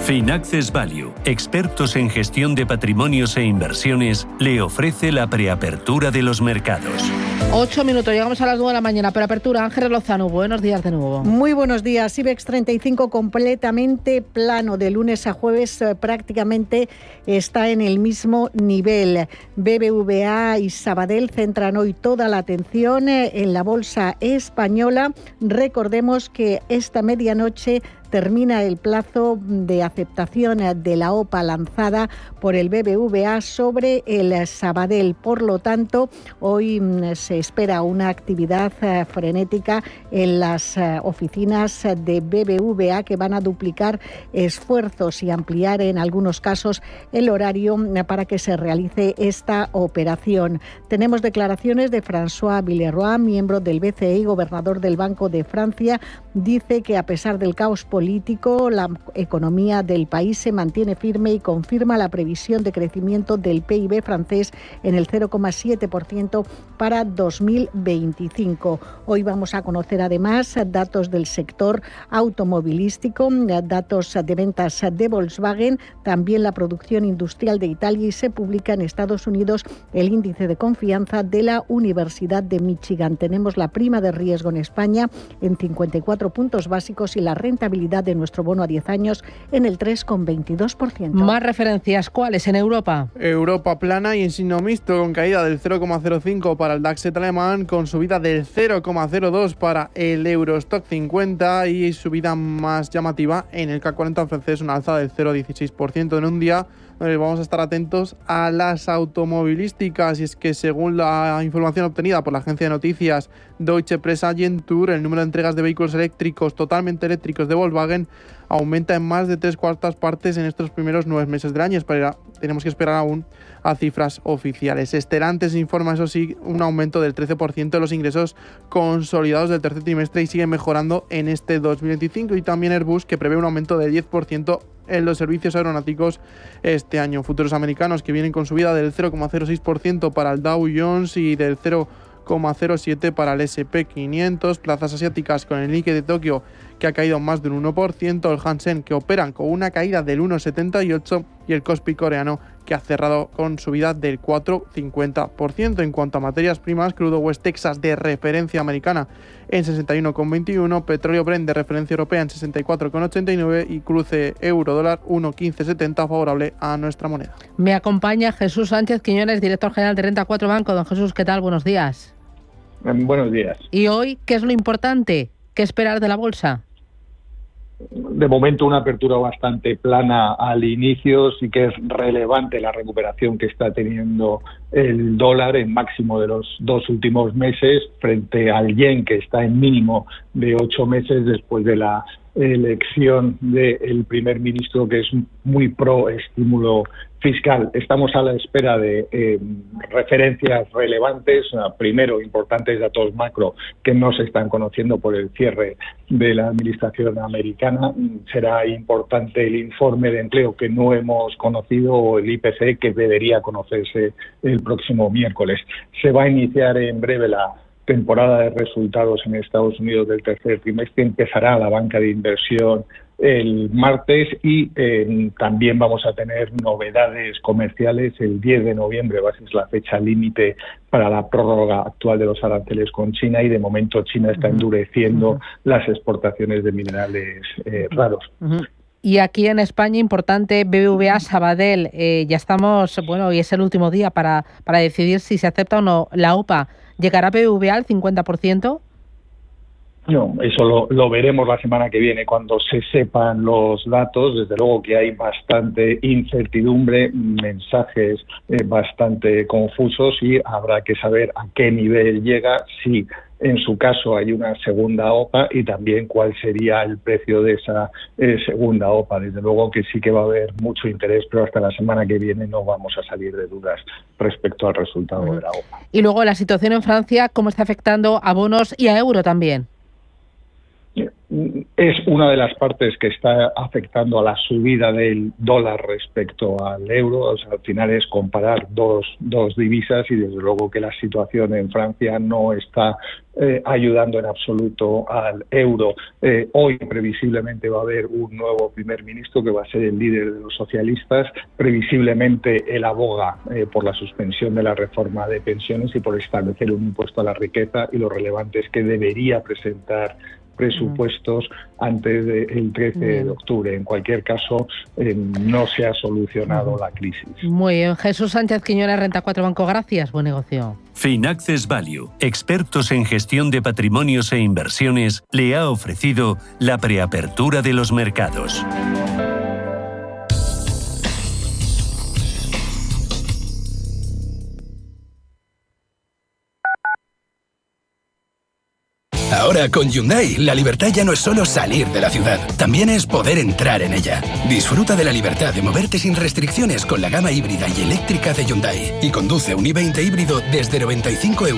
Finaccess Value, expertos en gestión de patrimonios e inversiones, le ofrece la preapertura de los mercados. 8 minutos, llegamos a las 9 de la mañana. Preapertura, Ángeles Lozano, buenos días de nuevo. Muy buenos días. IBEX 35 completamente plano. De lunes a jueves prácticamente está en el mismo nivel. BBVA y Sabadell centran hoy toda la atención en la bolsa española. Recordemos que esta medianoche termina el plazo de aceptación de la OPA lanzada por el BBVA sobre el Sabadell. Por lo tanto, hoy se espera una actividad frenética en las oficinas de BBVA que van a duplicar esfuerzos y ampliar en algunos casos el horario para que se realice esta operación. Tenemos declaraciones de François Villeroy, miembro del BCE y gobernador del Banco de Francia. Dice que a pesar del caos político, la economía del país se mantiene firme y confirma la previsión de crecimiento del PIB francés en el 0,7% para 2025. Hoy vamos a conocer además datos del sector automovilístico, datos de ventas de Volkswagen, también la producción industrial de Italia, y se publica en Estados Unidos el índice de confianza de la Universidad de Michigan. Tenemos la prima de riesgo en España en 54 puntos básicos y la rentabilidad rentabilidad de nuestro bono a 10 años en el 3,22%. Más referencias, ¿cuáles en Europa? Europa plana y en signo mixto, con caída del 0,05 para el DAX alemán, con subida del 0,02 para el Eurostock 50 y subida más llamativa en el CAC 40 francés, una alza del 0,16% en un día. Vamos a estar atentos a las automovilísticas, y es que según la información obtenida por la agencia de noticias Deutsche Presse-Agentur, el número de entregas de vehículos eléctricos totalmente eléctricos de Volkswagen aumenta en más de 3/4 partes en estos primeros 9 meses del año. Tenemos que esperar aún a cifras oficiales. Stellantis informa, eso sí, un aumento del 13% de los ingresos consolidados del tercer trimestre y sigue mejorando en este 2025. Y también Airbus, que prevé un aumento del 10% en los servicios aeronáuticos este año. Futuros americanos que vienen con subida del 0,06% para el Dow Jones y del 0,07% para el S&P 500. Plazas asiáticas con el Nikkei de Tokio, que ha caído más del 1%, el Hansen, que operan con una caída del 1,78%, y el Kospi coreano, que ha cerrado con subida del 4,50%. En cuanto a materias primas, crudo West Texas de referencia americana en 61,21, petróleo Brent de referencia europea en 64,89 y cruce euro-dólar 1,1570 favorable a nuestra moneda. Me acompaña Jesús Sánchez Quiñones, director general de Renta 4 Banco. Don Jesús, ¿qué tal? Buenos días. Buenos días. ¿Y hoy qué es lo importante? ¿Qué esperar de la bolsa? De momento una apertura bastante plana al inicio. Sí que es relevante la recuperación que está teniendo el dólar en máximo de los 2 últimos meses frente al yen, que está en mínimo de 8 meses después de la elección del primer ministro, que es muy pro estímulo fiscal. Estamos a la espera de referencias relevantes. Primero, importantes datos macro que no se están conociendo por el cierre de la administración americana. Será importante el informe de empleo que no hemos conocido, o el IPC, que debería conocerse el próximo miércoles. Se va a iniciar en breve la temporada de resultados en Estados Unidos del tercer trimestre. Empezará la banca de inversión el martes y también vamos a tener novedades comerciales. El 10 de noviembre va a ser la fecha límite para la prórroga actual de los aranceles con China, y de momento China está endureciendo las exportaciones de minerales raros. Y aquí en España, importante, BBVA Sabadell. Ya estamos, bueno, y es el último día para decidir si se acepta o no la OPA. ¿Llegará BBVA al 50%? No, eso lo veremos la semana que viene cuando se sepan los datos. Desde luego que hay bastante incertidumbre, mensajes bastante confusos, y habrá que saber a qué nivel llega, si en su caso hay una segunda OPA, y también cuál sería el precio de esa segunda OPA. Desde luego que sí que va a haber mucho interés, pero hasta la semana que viene no vamos a salir de dudas respecto al resultado de la OPA. Y luego la situación en Francia, ¿cómo está afectando a bonos y a euro también? Es una de las partes que está afectando a la subida del dólar respecto al euro. O sea, al final es comparar dos divisas, y desde luego que la situación en Francia no está ayudando en absoluto al euro. Hoy previsiblemente va a haber un nuevo primer ministro que va a ser el líder de los socialistas. Previsiblemente él aboga por la suspensión de la reforma de pensiones y por establecer un impuesto a la riqueza, y lo relevante es que debería presentar presupuestos antes del 13 de octubre. En cualquier caso, no se ha solucionado la crisis. Muy bien. Jesús Sánchez Quiñones, Renta 4 Banco. Gracias. Buen negocio. Finaccess Value, expertos en gestión de patrimonios e inversiones, le ha ofrecido la preapertura de los mercados. Ahora con Hyundai, la libertad ya no es solo salir de la ciudad, también es poder entrar en ella. Disfruta de la libertad de moverte sin restricciones con la gama híbrida y eléctrica de Hyundai, y conduce un i20 híbrido desde 95 €